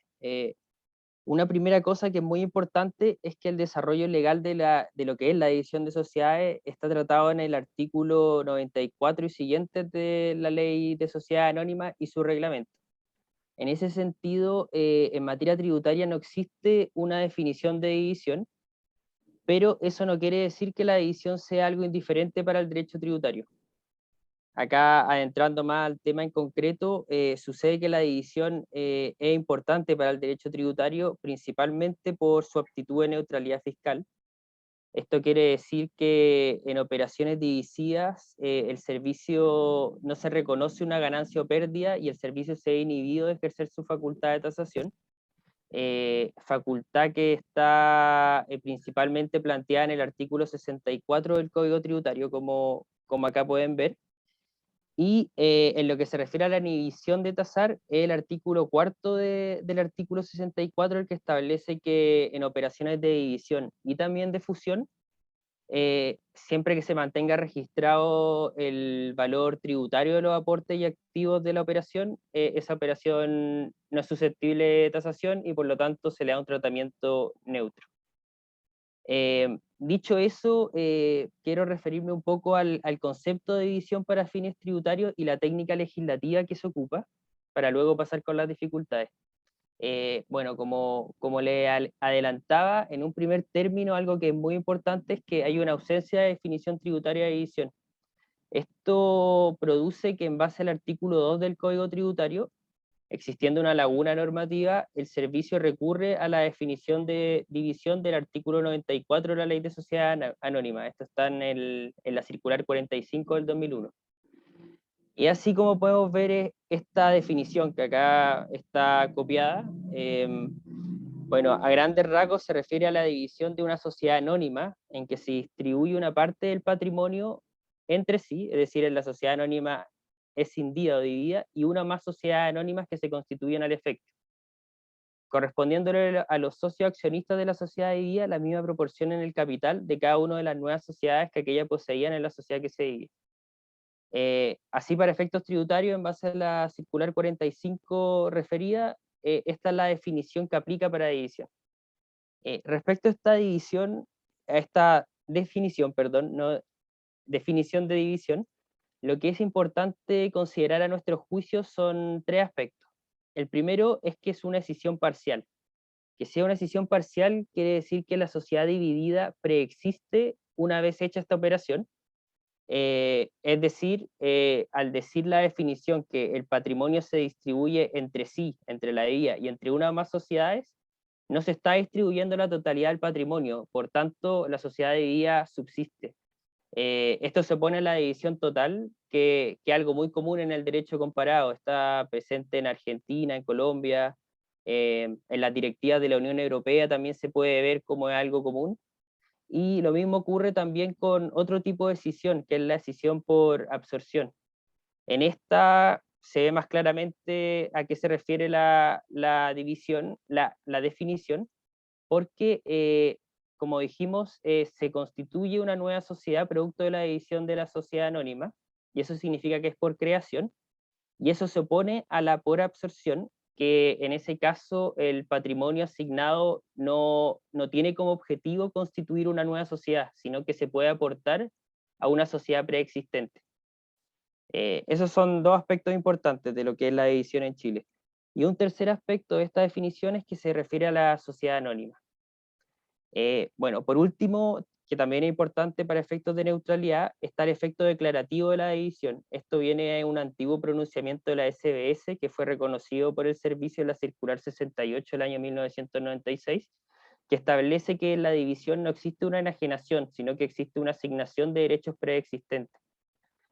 Una primera cosa que es muy importante es que el desarrollo legal de lo que es la división de sociedades está tratado en el artículo 94 y siguientes de la Ley de Sociedades Anónimas y su reglamento. En ese sentido, en materia tributaria no existe una definición de división, pero eso no quiere decir que la división sea algo indiferente para el derecho tributario. Acá, adentrando más al tema en concreto, sucede que la división es importante para el derecho tributario, principalmente por su aptitud de neutralidad fiscal. Esto quiere decir que en operaciones divisivas el servicio no se reconoce una ganancia o pérdida y el servicio se ve inhibido de ejercer su facultad de tasación. Facultad que está principalmente planteada en el artículo 64 del Código Tributario, como acá pueden ver. Y en lo que se refiere a la inhibición de tasar, el artículo 4 del artículo 64 el que establece que en operaciones de división y también de fusión, siempre que se mantenga registrado el valor tributario de los aportes y activos de la operación, esa operación no es susceptible de tasación y por lo tanto se le da un tratamiento neutro. Dicho eso, quiero referirme un poco al concepto de división para fines tributarios y la técnica legislativa que se ocupa, para luego pasar con las dificultades. Bueno, como le adelantaba, en un primer término, algo que es muy importante es que hay una ausencia de definición tributaria de división. Esto produce que en base al artículo 2 del Código Tributario, existiendo una laguna normativa, el servicio recurre a la definición de división del artículo 94 de la Ley de Sociedades Anónimas. Esto está en la circular 45 del 2001. Y así como podemos ver esta definición que acá está copiada, bueno, a grandes rasgos se refiere a la división de una sociedad anónima en que se distribuye una parte del patrimonio entre sí, es decir, en la sociedad anónima escindida o dividida, y una más sociedades anónimas que se constituyen al efecto, correspondiéndole a los socios accionistas de la sociedad dividida la misma proporción en el capital de cada una de las nuevas sociedades que aquella poseían en la sociedad que se divide. Así, para efectos tributarios, en base a la circular 45 referida, esta es la definición que aplica para división. Respecto a esta definición, perdón, no, definición de división, lo que es importante considerar a nuestro juicio son tres aspectos. El primero es que es una escisión parcial. Que sea una escisión parcial quiere decir que la sociedad dividida preexiste una vez hecha esta operación. Es decir, al decir la definición que el patrimonio se distribuye entre sí, entre la dividida y entre una o más sociedades, no se está distribuyendo la totalidad del patrimonio, por tanto la sociedad dividida subsiste. Esto se opone a la división total, que es algo muy común en el derecho comparado, está presente en Argentina, en Colombia, en las directivas de la Unión Europea también se puede ver como es algo común, Y lo mismo ocurre también con otro tipo de escisión, que es la escisión por absorción. En esta se ve más claramente a qué se refiere la división, la definición, porque, como dijimos, se constituye una nueva sociedad producto de la división de la sociedad anónima, y eso significa que es por creación, y eso se opone a la por absorción, que en ese caso el patrimonio asignado no tiene como objetivo constituir una nueva sociedad, sino que se puede aportar a una sociedad preexistente. Esos son dos aspectos importantes de lo que es la división en Chile. Y un tercer aspecto de esta definición es que se refiere a la sociedad anónima. Bueno, por último, que también es importante para efectos de neutralidad, está el efecto declarativo de la división. Esto viene de un antiguo pronunciamiento de la SBS que fue reconocido por el servicio en la Circular 68 del año 1996, que establece que en la división no existe una enajenación, sino que existe una asignación de derechos preexistentes.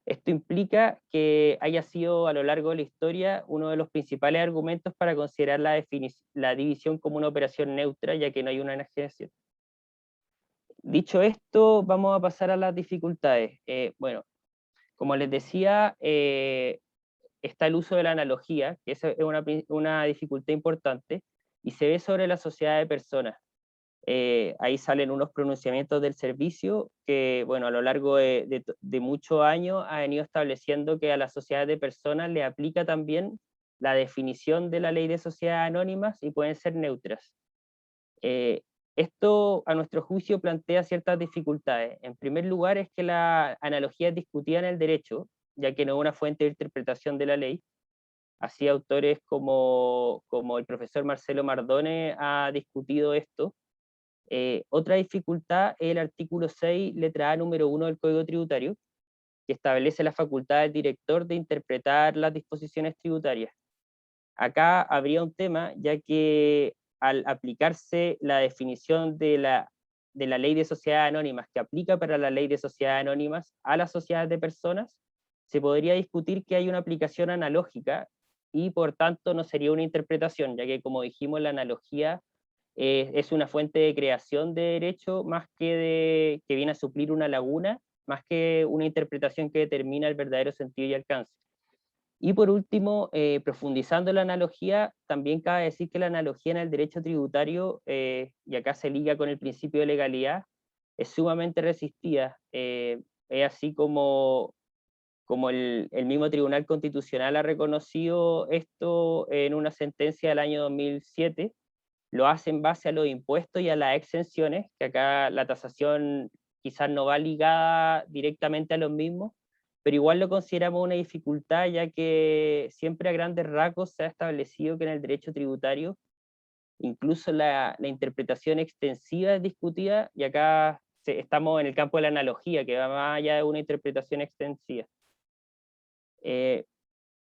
Esto implica que haya sido a lo largo de la historia uno de los principales argumentos para considerar la división como una operación neutra, ya que no hay una enajenación. Dicho esto, vamos a pasar a las dificultades. Bueno, como les decía, está el uso de la analogía, que es una dificultad importante, y se ve sobre la sociedad de personas. Ahí salen unos pronunciamientos del servicio que, bueno, a lo largo de muchos años ha venido estableciendo que a la sociedad de personas le aplica también la definición de la ley de sociedades anónimas y pueden ser neutras. Esto, a nuestro juicio, plantea ciertas dificultades. En primer lugar, es que la analogía es discutida en el derecho, ya que no es una fuente de interpretación de la ley. Así autores como el profesor Marcelo Mardone ha discutido esto. Otra dificultad es el artículo 6, letra A, número 1 del Código Tributario, que establece la facultad del director de interpretar las disposiciones tributarias. Acá habría un tema, ya que al aplicarse la definición de la ley de sociedades anónimas que aplica para la ley de sociedades anónimas a las sociedades de personas, se podría discutir que hay una aplicación analógica y por tanto no sería una interpretación, ya que como dijimos la analogía es una fuente de creación de derecho más que viene a suplir una laguna, más que una interpretación que determina el verdadero sentido y alcance. Y por último, profundizando en la analogía, también cabe decir que la analogía en el derecho tributario, y acá se liga con el principio de legalidad, es sumamente resistida. Es así como el mismo Tribunal Constitucional ha reconocido esto en una sentencia del año 2007, lo hace en base a los impuestos y a las exenciones, que acá la tasación quizás no va ligada directamente a los mismos, pero igual lo consideramos una dificultad, ya que siempre a grandes rasgos se ha establecido que en el derecho tributario incluso la interpretación extensiva es discutida, y acá estamos en el campo de la analogía, que va más allá de una interpretación extensiva.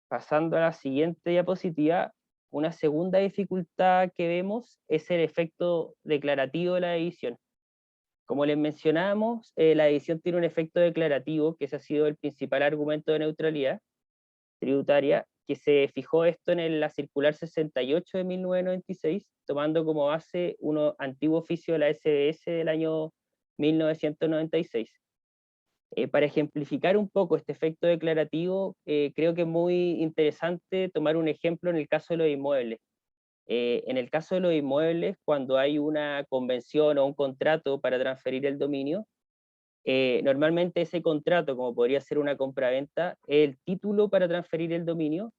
Pasando a la siguiente diapositiva, una segunda dificultad que vemos es el efecto declarativo de la división. Como les mencionábamos, la división tiene un efecto declarativo, que ese ha sido el principal argumento de neutralidad tributaria, que se fijó esto en la Circular 68 de 1996, tomando como base un antiguo oficio de la SBS del año 1996. Para ejemplificar un poco este efecto declarativo, creo que es muy interesante tomar un ejemplo en el caso de los inmuebles. En el caso de los inmuebles, cuando hay una convención o un contrato para transferir el dominio, normalmente ese contrato, como podría ser una compraventa, es el título para transferir el dominio,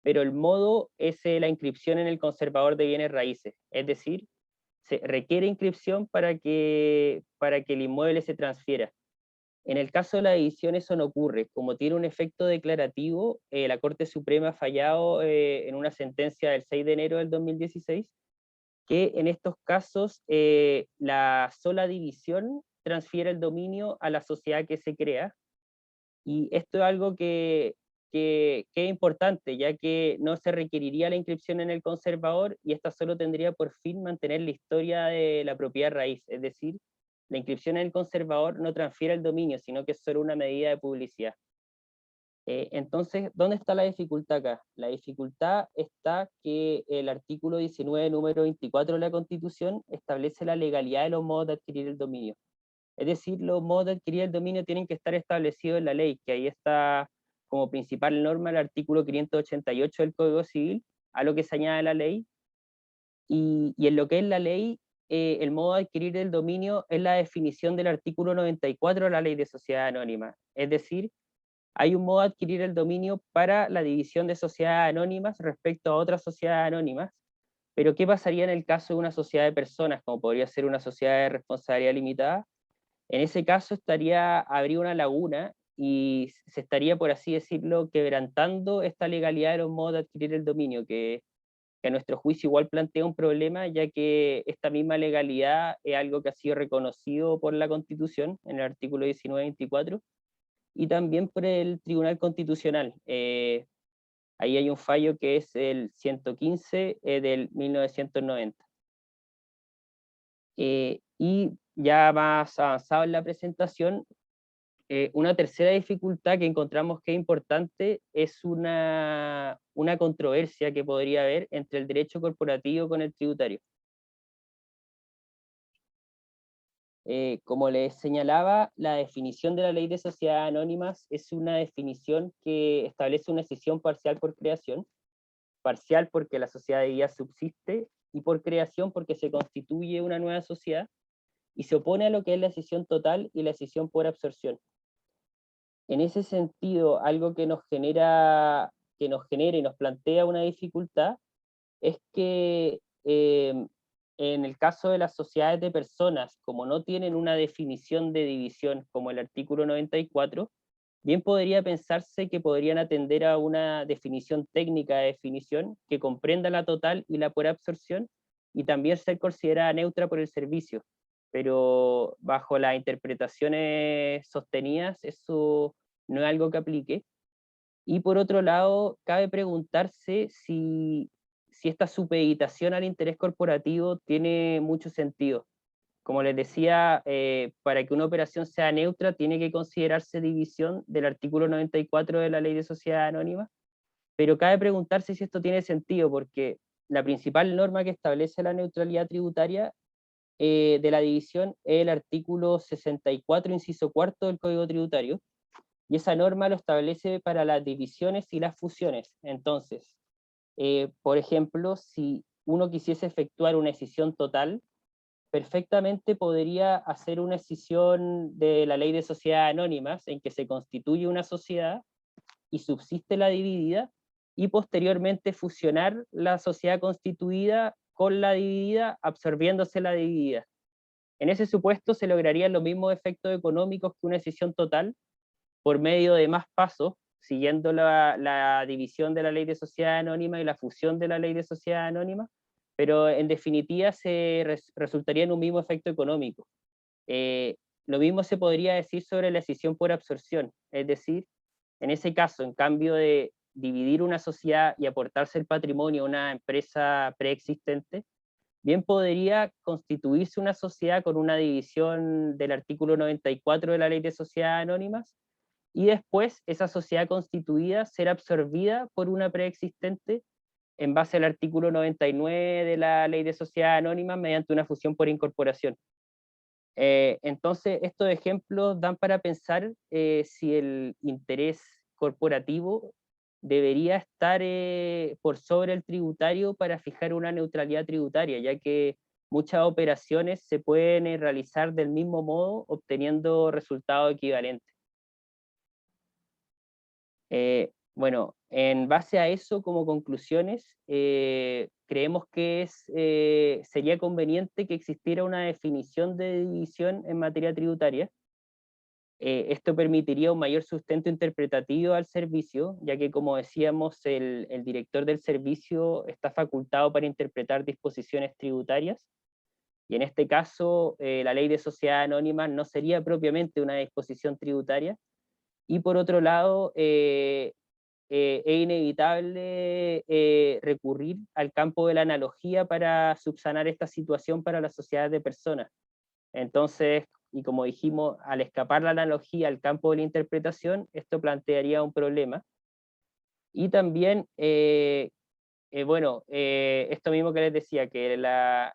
pero el modo es la inscripción en el conservador de bienes raíces. Es decir, se requiere inscripción para que el inmueble se transfiera. En el caso de la división eso no ocurre. Como tiene un efecto declarativo, la Corte Suprema ha fallado en una sentencia del 6 de enero del 2016, que en estos casos la sola división transfiere el dominio a la sociedad que se crea, y esto es algo que es importante, ya que no se requeriría la inscripción en el conservador, y esta solo tendría por fin mantener la historia de la propiedad raíz, es decir, la inscripción en el conservador no transfiere el dominio, sino que es solo una medida de publicidad. Entonces, ¿dónde está la dificultad acá? La dificultad está que el artículo 19, número 24 de la Constitución, establece la legalidad de los modos de adquirir el dominio. Es decir, los modos de adquirir el dominio tienen que estar establecidos en la ley, que ahí está como principal norma el artículo 588 del Código Civil, a lo que se añade la ley. Y en lo que es la ley, el modo de adquirir el dominio es la definición del artículo 94 de la Ley de Sociedades Anónimas. Es decir, hay un modo de adquirir el dominio para la división de sociedades anónimas respecto a otras sociedades anónimas, pero ¿qué pasaría en el caso de una sociedad de personas, como podría ser una sociedad de responsabilidad limitada? En ese caso habría una laguna y se estaría, por así decirlo, quebrantando esta legalidad de los modos de adquirir el dominio, que a nuestro juicio igual plantea un problema, ya que esta misma legalidad es algo que ha sido reconocido por la Constitución en el artículo 1924 y también por el Tribunal Constitucional. Ahí hay un fallo que es el 115 del 1990. Y ya más avanzado en la presentación, una tercera dificultad que encontramos que es importante es una controversia que podría haber entre el derecho corporativo con el tributario. Como les señalaba, la definición de la Ley de Sociedades Anónimas es una definición que establece una escisión parcial por creación, parcial porque la sociedad de día subsiste, y por creación porque se constituye una nueva sociedad, y se opone a lo que es la escisión total y la escisión por absorción. En ese sentido, algo que nos genera y nos plantea una dificultad es que en el caso de las sociedades de personas, como no tienen una definición de división como el artículo 94, bien podría pensarse que podrían atender a una definición técnica de definición que comprenda la total y la por absorción y también ser considerada neutra por el servicio. Pero bajo las interpretaciones sostenidas, eso no es algo que aplique. Y por otro lado, cabe preguntarse si esta supeditación al interés corporativo tiene mucho sentido. Como les decía, para que una operación sea neutra tiene que considerarse división del artículo 94 de la Ley de Sociedades Anónimas, pero cabe preguntarse si esto tiene sentido, porque la principal norma que establece la neutralidad tributaria de la división es el artículo 64, inciso cuarto del Código Tributario, y esa norma lo establece para las divisiones y las fusiones. Entonces, por ejemplo, si uno quisiese efectuar una escisión total, perfectamente podría hacer una escisión de la Ley de Sociedades Anónimas, en que se constituye una sociedad y subsiste la dividida, y posteriormente fusionar la sociedad constituida con la dividida, absorbiéndose la dividida. En ese supuesto se lograrían los mismos efectos económicos que una escisión total, por medio de más pasos, siguiendo la división de la Ley de Sociedades Anónimas y la fusión de la Ley de Sociedades Anónimas, pero en definitiva resultaría en un mismo efecto económico. Lo mismo se podría decir sobre la escisión por absorción, es decir, en ese caso, en cambio de dividir una sociedad y aportarse el patrimonio a una empresa preexistente, bien podría constituirse una sociedad con una división del artículo 94 de la Ley de Sociedades Anónimas, y después esa sociedad constituida ser absorbida por una preexistente en base al artículo 99 de la Ley de Sociedades Anónimas mediante una fusión por incorporación. Entonces, estos ejemplos dan para pensar si el interés corporativo debería estar por sobre el tributario para fijar una neutralidad tributaria, ya que muchas operaciones se pueden realizar del mismo modo, obteniendo resultados equivalentes. Bueno, en base a eso, como conclusiones, creemos que sería conveniente que existiera una definición de división en materia tributaria. Esto permitiría un mayor sustento interpretativo al servicio, ya que, como decíamos, el director del servicio está facultado para interpretar disposiciones tributarias, y en este caso, la Ley de Sociedades Anónimas no sería propiamente una disposición tributaria. Y por otro lado, es inevitable recurrir al campo de la analogía para subsanar esta situación para las sociedades de personas. Entonces, y como dijimos, al escapar la analogía al campo de la interpretación, esto plantearía un problema. Y también bueno, esto mismo que les decía, que la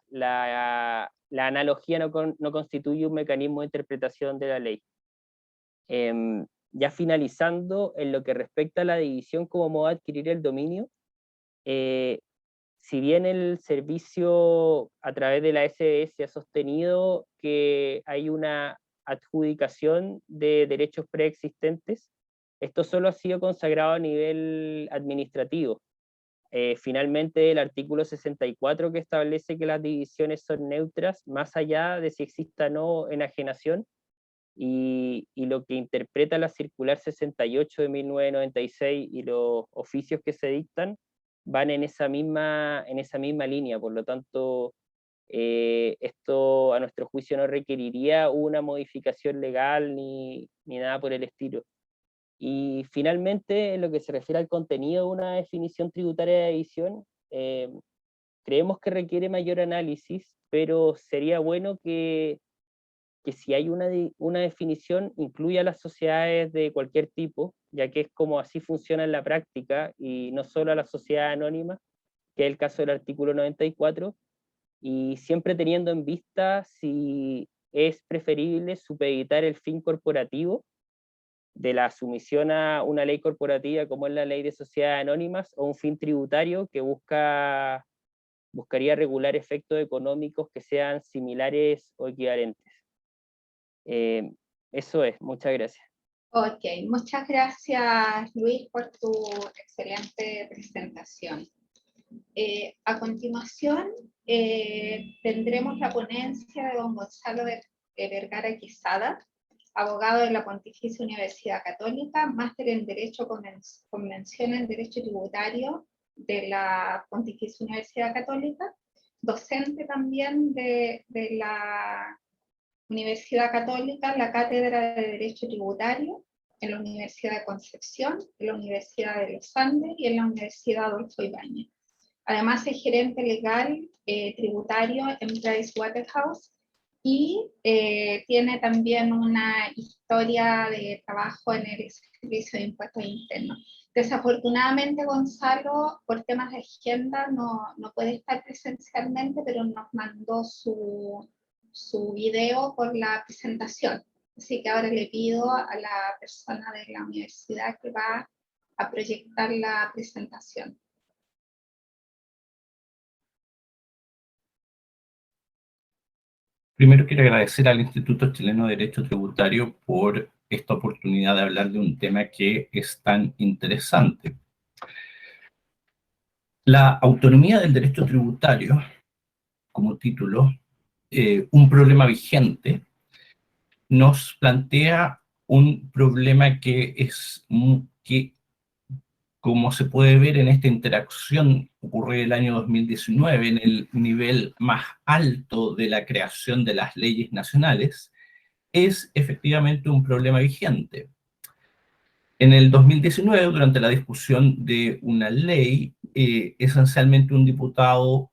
analogía no constituye un mecanismo de interpretación de la ley. Ya finalizando, en lo que respecta a la división como modo de adquirir el dominio, si bien el servicio a través de la SBS ha sostenido que hay una adjudicación de derechos preexistentes, esto solo ha sido consagrado a nivel administrativo. Finalmente, el artículo 64 que establece que las divisiones son neutras, más allá de si exista o no enajenación, y lo que interpreta la circular 68 de 1996 y los oficios que se dictan, van en esa misma línea. Por lo tanto, esto a nuestro juicio no requeriría una modificación legal ni nada por el estilo. Y finalmente, en lo que se refiere al contenido de una definición tributaria de división, creemos que requiere mayor análisis, pero sería bueno que si hay una definición, incluya a las sociedades de cualquier tipo, ya que es como así funciona en la práctica, y no solo a las sociedades anónimas, que es el caso del artículo 94, y siempre teniendo en vista si es preferible supeditar el fin corporativo de la sumisión a una ley corporativa como es la ley de sociedades anónimas, o un fin tributario que buscaría regular efectos económicos que sean similares o equivalentes. Eso es, muchas gracias. Ok, muchas gracias Luis por tu excelente presentación. A continuación tendremos la ponencia de don Gonzalo Vergara Quesada, abogado de la Pontificia Universidad Católica, máster en Derecho Convención en Derecho Tributario de la Pontificia Universidad Católica, docente también de la Universidad Católica en la Cátedra de Derecho Tributario, en la Universidad de Concepción, en la Universidad de los Andes y en la Universidad Adolfo Ibáñez. Además es gerente legal tributario en Pricewaterhouse y tiene también una historia de trabajo en el Servicio de Impuestos Internos. Desafortunadamente Gonzalo, por temas de agenda, no puede estar presencialmente, pero nos mandó su video por la presentación. Así que ahora le pido a la persona de la universidad que va a proyectar la presentación. Primero quiero agradecer al Instituto Chileno de Derecho Tributario por esta oportunidad de hablar de un tema que es tan interesante. La autonomía del derecho tributario, como título, un problema vigente, nos plantea un problema que como se puede ver en esta interacción, ocurrió el año 2019, en el nivel más alto de la creación de las leyes nacionales, es efectivamente un problema vigente. En el 2019, durante la discusión de una ley, esencialmente un diputado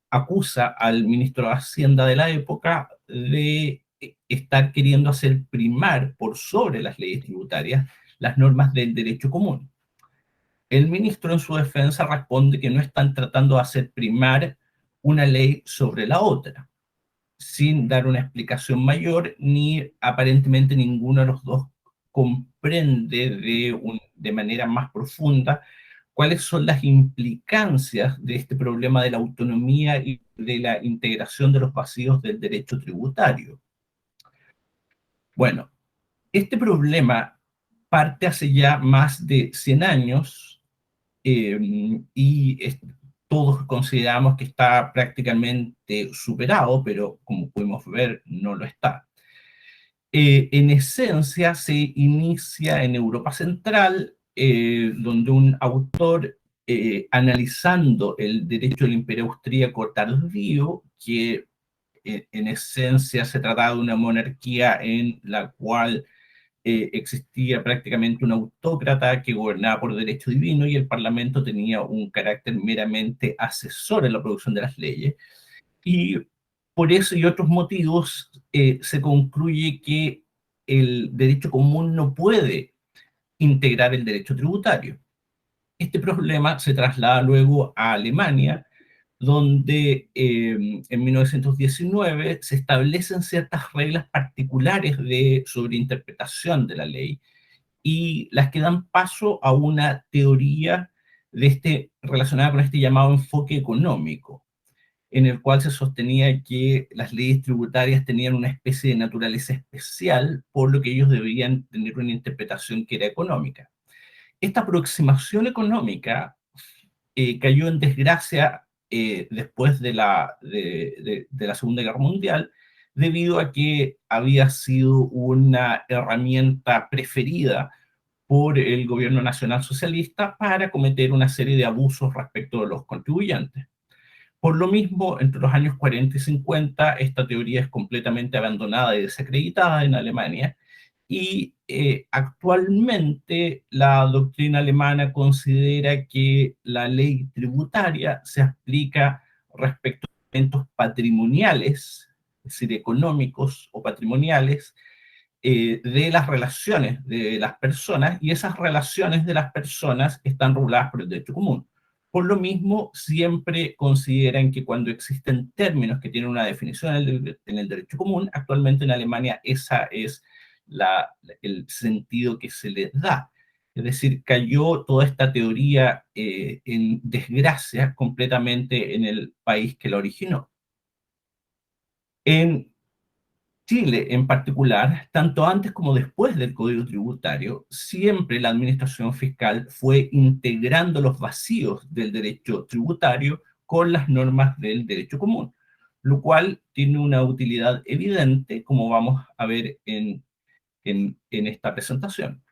acusa al ministro de Hacienda de la época de estar queriendo hacer primar por sobre las leyes tributarias las normas del derecho común. El ministro en su defensa responde que no están tratando de hacer primar una ley sobre la otra, sin dar una explicación mayor, ni aparentemente ninguno de los dos comprende de manera más profunda cuáles son las implicancias de este problema de la autonomía y de la integración de los vacíos del derecho tributario. Bueno, este problema parte hace ya más de 100 años todos consideramos que está prácticamente superado, pero como pudimos ver, no lo está. En esencia, se inicia en Europa Central, donde un autor, analizando el derecho del Imperio Austríaco tardío, que en esencia se trataba de una monarquía en la cual existía prácticamente un autócrata que gobernaba por derecho divino y el Parlamento tenía un carácter meramente asesor en la producción de las leyes. Y por eso y otros motivos se concluye que el derecho común no puede integrar el derecho tributario. este problema se traslada luego a Alemania, donde en 1919 se establecen ciertas reglas particulares de sobreinterpretación de la ley y las que dan paso a una teoría relacionada con este llamado enfoque económico, en el cual se sostenía que las leyes tributarias tenían una especie de naturaleza especial, por lo que ellos debían tener una interpretación que era económica. Esta aproximación económica cayó en desgracia después de la Segunda Guerra Mundial, debido a que había sido una herramienta preferida por el gobierno nacional socialista para cometer una serie de abusos respecto de los contribuyentes. Por lo mismo, entre los años 40 y 50, esta teoría es completamente abandonada y desacreditada en Alemania, y actualmente la doctrina alemana considera que la ley tributaria se aplica respecto a elementos patrimoniales, es decir, económicos o patrimoniales, de las relaciones de las personas, y esas relaciones de las personas están reguladas por el derecho común. Por lo mismo, siempre consideran que cuando existen términos que tienen una definición en el derecho común, actualmente en Alemania esa es el sentido que se les da. Es decir, cayó toda esta teoría en desgracia completamente en el país que la originó. En Chile, en particular, tanto antes como después del Código Tributario, siempre la administración fiscal fue integrando los vacíos del derecho tributario con las normas del derecho común, lo cual tiene una utilidad evidente, como vamos a ver en esta presentación.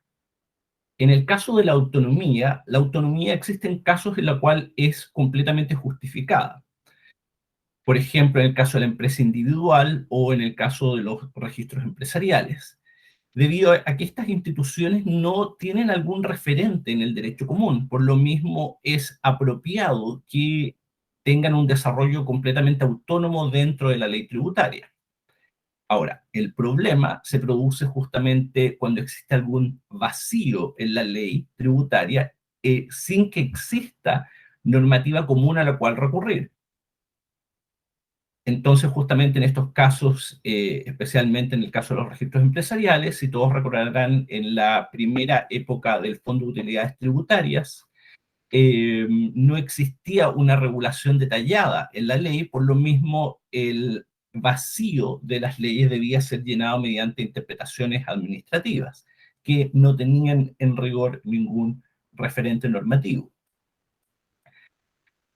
En el caso de la autonomía existen casos en los cuales es completamente justificada. Por ejemplo, en el caso de la empresa individual o en el caso de los registros empresariales, debido a que estas instituciones no tienen algún referente en el derecho común. Por lo mismo, es apropiado que tengan un desarrollo completamente autónomo dentro de la ley tributaria. Ahora, el problema se produce justamente cuando existe algún vacío en la ley tributaria sin que exista normativa común a la cual recurrir. Entonces, justamente en estos casos, especialmente en el caso de los registros empresariales, si todos recordarán, en la primera época del Fondo de Utilidades Tributarias, no existía una regulación detallada en la ley, por lo mismo el vacío de las leyes debía ser llenado mediante interpretaciones administrativas, que no tenían en rigor ningún referente normativo.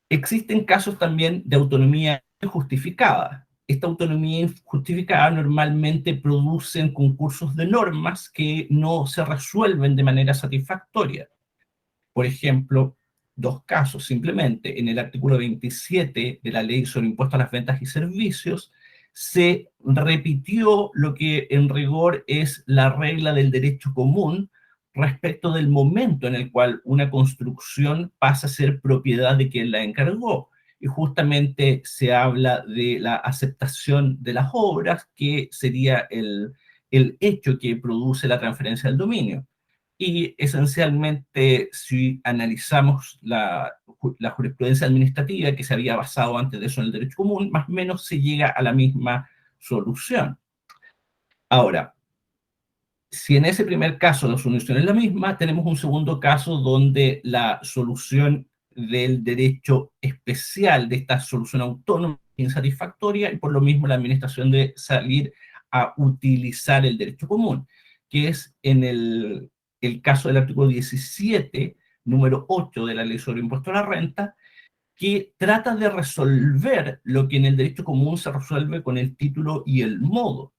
Existen casos también de autonomía injustificada. Esta autonomía injustificada normalmente produce concursos de normas que no se resuelven de manera satisfactoria. Por ejemplo, dos casos simplemente. En el artículo 27 de la Ley sobre Impuestos a las Ventas y Servicios se repitió lo que en rigor es la regla del derecho común respecto del momento en el cual una construcción pasa a ser propiedad de quien la encargó. Y justamente se habla de la aceptación de las obras, que sería el hecho que produce la transferencia del dominio. Y esencialmente, si analizamos la jurisprudencia administrativa que se había basado antes de eso en el derecho común, más o menos se llega a la misma solución. Ahora, si en ese primer caso la solución es la misma, tenemos un segundo caso donde la solución del derecho especial de esta solución autónoma es insatisfactoria, y por lo mismo la administración debe salir a utilizar el derecho común, que es en el caso del artículo 17, número 8 de la Ley sobre Impuesto a la Renta, que trata de resolver lo que en el derecho común se resuelve con el título y el modo.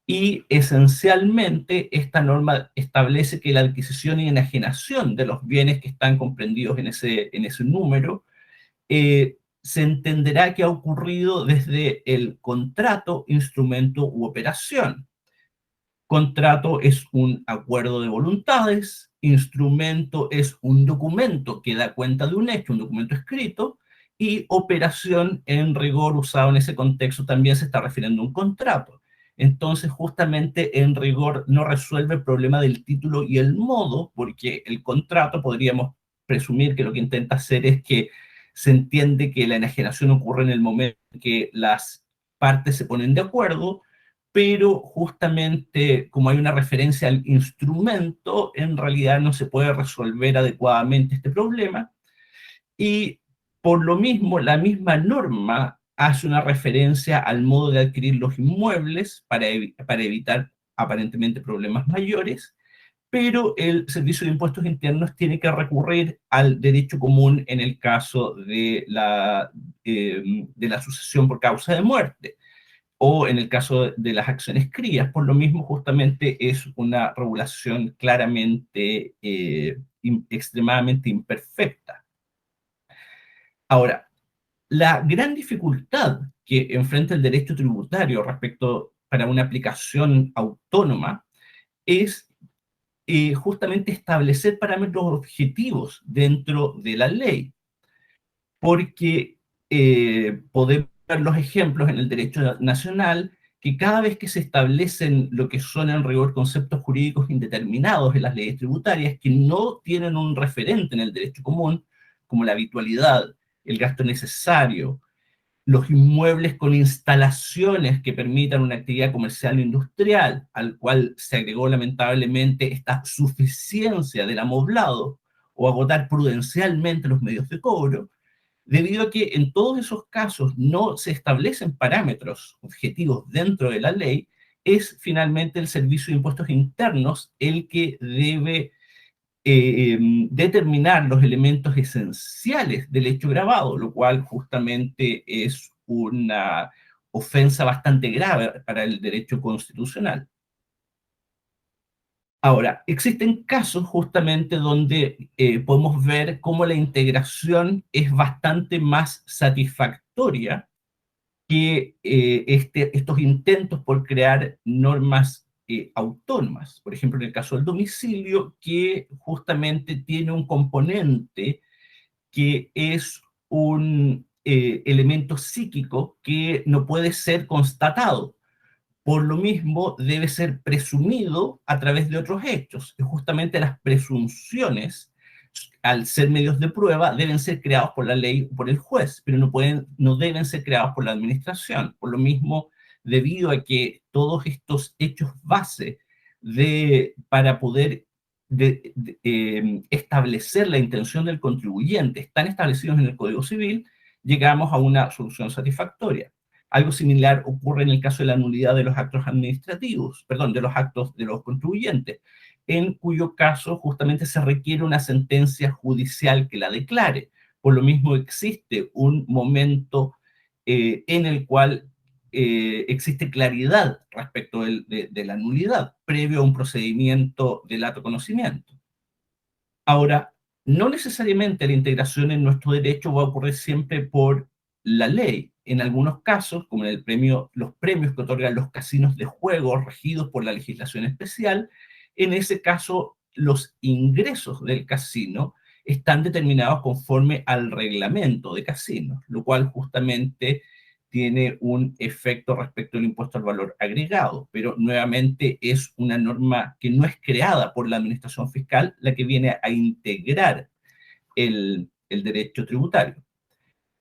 Y esencialmente esta norma establece que la adquisición y enajenación de los bienes que están comprendidos en ese número se entenderá que ha ocurrido desde el contrato, instrumento u operación. Contrato es un acuerdo de voluntades, instrumento es un documento que da cuenta de un hecho, un documento escrito, y operación en rigor usado en ese contexto también se está refiriendo a un contrato. Entonces, justamente en rigor no resuelve el problema del título y el modo, porque el contrato podríamos presumir que lo que intenta hacer es que se entiende que la enajenación ocurre en el momento en que las partes se ponen de acuerdo, pero justamente como hay una referencia al instrumento, en realidad no se puede resolver adecuadamente este problema, y por lo mismo la misma norma hace una referencia al modo de adquirir los inmuebles para evitar aparentemente problemas mayores, pero el Servicio de Impuestos Internos tiene que recurrir al derecho común en el caso de la sucesión por causa de muerte, o en el caso de las acciones crías. Por lo mismo, justamente es una regulación claramente extremadamente imperfecta. Ahora, la gran dificultad que enfrenta el derecho tributario respecto para una aplicación autónoma es justamente establecer parámetros objetivos dentro de la ley, porque podemos ver los ejemplos en el derecho nacional que cada vez que se establecen lo que son en rigor conceptos jurídicos indeterminados en las leyes tributarias que no tienen un referente en el derecho común, como la habitualidad, el gasto necesario, los inmuebles con instalaciones que permitan una actividad comercial o industrial, al cual se agregó lamentablemente esta suficiencia del amoblado, o agotar prudencialmente los medios de cobro, debido a que en todos esos casos no se establecen parámetros objetivos dentro de la ley, es finalmente el Servicio de Impuestos Internos el que debe determinar los elementos esenciales del hecho grabado, lo cual justamente es una ofensa bastante grave para el derecho constitucional. Ahora, existen casos justamente donde podemos ver cómo la integración es bastante más satisfactoria que estos intentos por crear normas autónomas. Por ejemplo, en el caso del domicilio, que justamente tiene un componente que es un elemento psíquico que no puede ser constatado. Por lo mismo, debe ser presumido a través de otros hechos. Y justamente las presunciones, al ser medios de prueba, deben ser creados por la ley o por el juez, pero no deben ser creados por la administración. Por lo mismo, debido a que todos estos hechos base para poder establecer la intención del contribuyente están establecidos en el Código Civil, llegamos a una solución satisfactoria. Algo similar ocurre en el caso de la nulidad de los actos administrativos, perdón, de los actos de los contribuyentes, en cuyo caso justamente se requiere una sentencia judicial que la declare. Por lo mismo existe un momento en el cual existe claridad respecto de la nulidad, previo a un procedimiento de lato conocimiento. Ahora, no necesariamente la integración en nuestro derecho va a ocurrir siempre por la ley. En algunos casos, como en los premios que otorgan los casinos de juego regidos por la legislación especial, en ese caso los ingresos del casino están determinados conforme al reglamento de casinos, lo cual justamente tiene un efecto respecto al impuesto al valor agregado, pero nuevamente es una norma que no es creada por la administración fiscal la que viene a integrar el derecho tributario.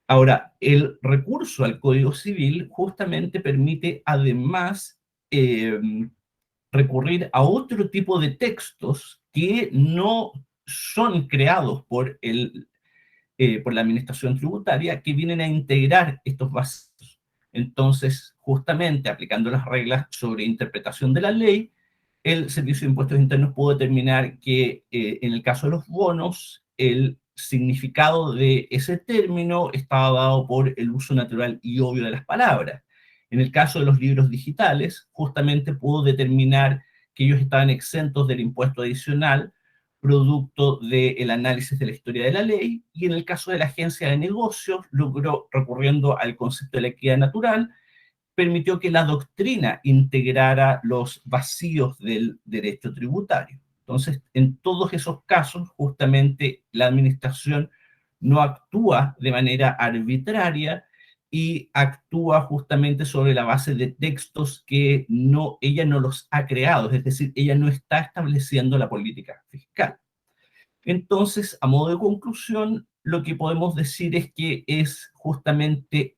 Ahora, el recurso al Código Civil justamente permite además recurrir a otro tipo de textos que no son creados por la administración tributaria, que vienen a integrar estos vacíos. Entonces, justamente aplicando las reglas sobre interpretación de la ley, el Servicio de Impuestos Internos pudo determinar que en el caso de los bonos, el significado de ese término estaba dado por el uso natural y obvio de las palabras. En el caso de los libros digitales, justamente pudo determinar que ellos estaban exentos del impuesto adicional, producto del análisis de la historia de la ley, y en el caso de la agencia de negocios, logró, recurriendo al concepto de la equidad natural, permitió que la doctrina integrara los vacíos del derecho tributario. Entonces, en todos esos casos, justamente la administración no actúa de manera arbitraria y actúa justamente sobre la base de textos que ella no los ha creado, es decir, ella no está estableciendo la política fiscal. Entonces, a modo de conclusión, lo que podemos decir es que es justamente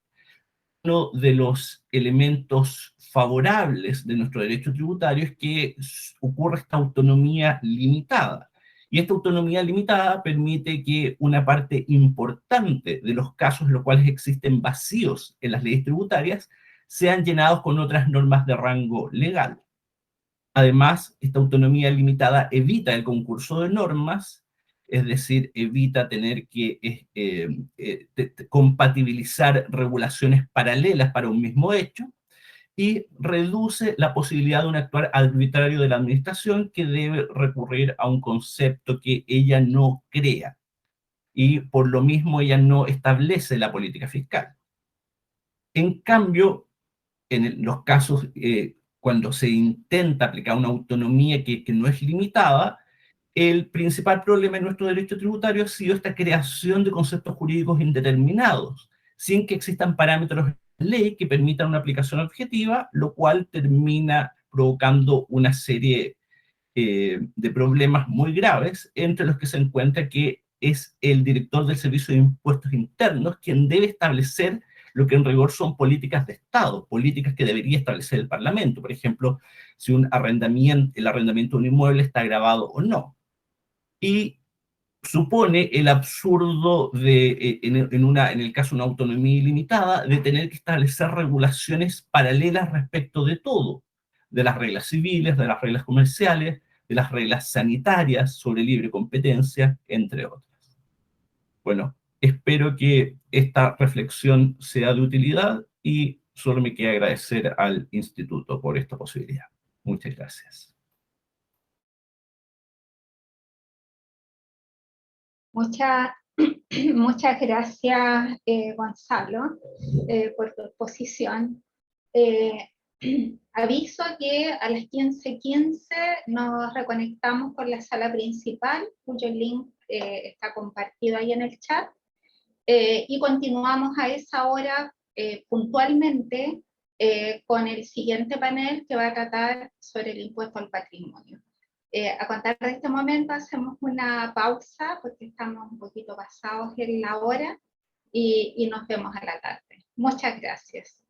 uno de los elementos favorables de nuestro derecho tributario es que ocurre esta autonomía limitada. Y esta autonomía limitada permite que una parte importante de los casos en los cuales existen vacíos en las leyes tributarias sean llenados con otras normas de rango legal. Además, esta autonomía limitada evita el concurso de normas, es decir, evita tener que compatibilizar regulaciones paralelas para un mismo hecho, y reduce la posibilidad de un actuar arbitrario de la administración que debe recurrir a un concepto que ella no crea, y por lo mismo ella no establece la política fiscal. En cambio, en los casos cuando se intenta aplicar una autonomía que no es limitada, el principal problema en nuestro derecho tributario ha sido esta creación de conceptos jurídicos indeterminados, sin que existan parámetros de ley que permitan una aplicación objetiva, lo cual termina provocando una serie de problemas muy graves, entre los que se encuentra que es el director del Servicio de Impuestos Internos quien debe establecer lo que en rigor son políticas de Estado, políticas que debería establecer el Parlamento. Por ejemplo, si el arrendamiento de un inmueble está grabado o no. Y supone el absurdo de, en el caso de una autonomía ilimitada, de tener que establecer regulaciones paralelas respecto de todo, de las reglas civiles, de las reglas comerciales, de las reglas sanitarias sobre libre competencia, entre otras. Bueno, espero que esta reflexión sea de utilidad y solo me queda agradecer al Instituto por esta posibilidad. Muchas gracias. Muchas gracias, Gonzalo, por tu exposición. Aviso que a las 15:15 nos reconectamos con la sala principal, cuyo link está compartido ahí en el chat, y continuamos a esa hora puntualmente con el siguiente panel que va a tratar sobre el impuesto al patrimonio. A contar de este momento hacemos una pausa porque estamos un poquito pasados en la hora y nos vemos a la tarde. Muchas gracias.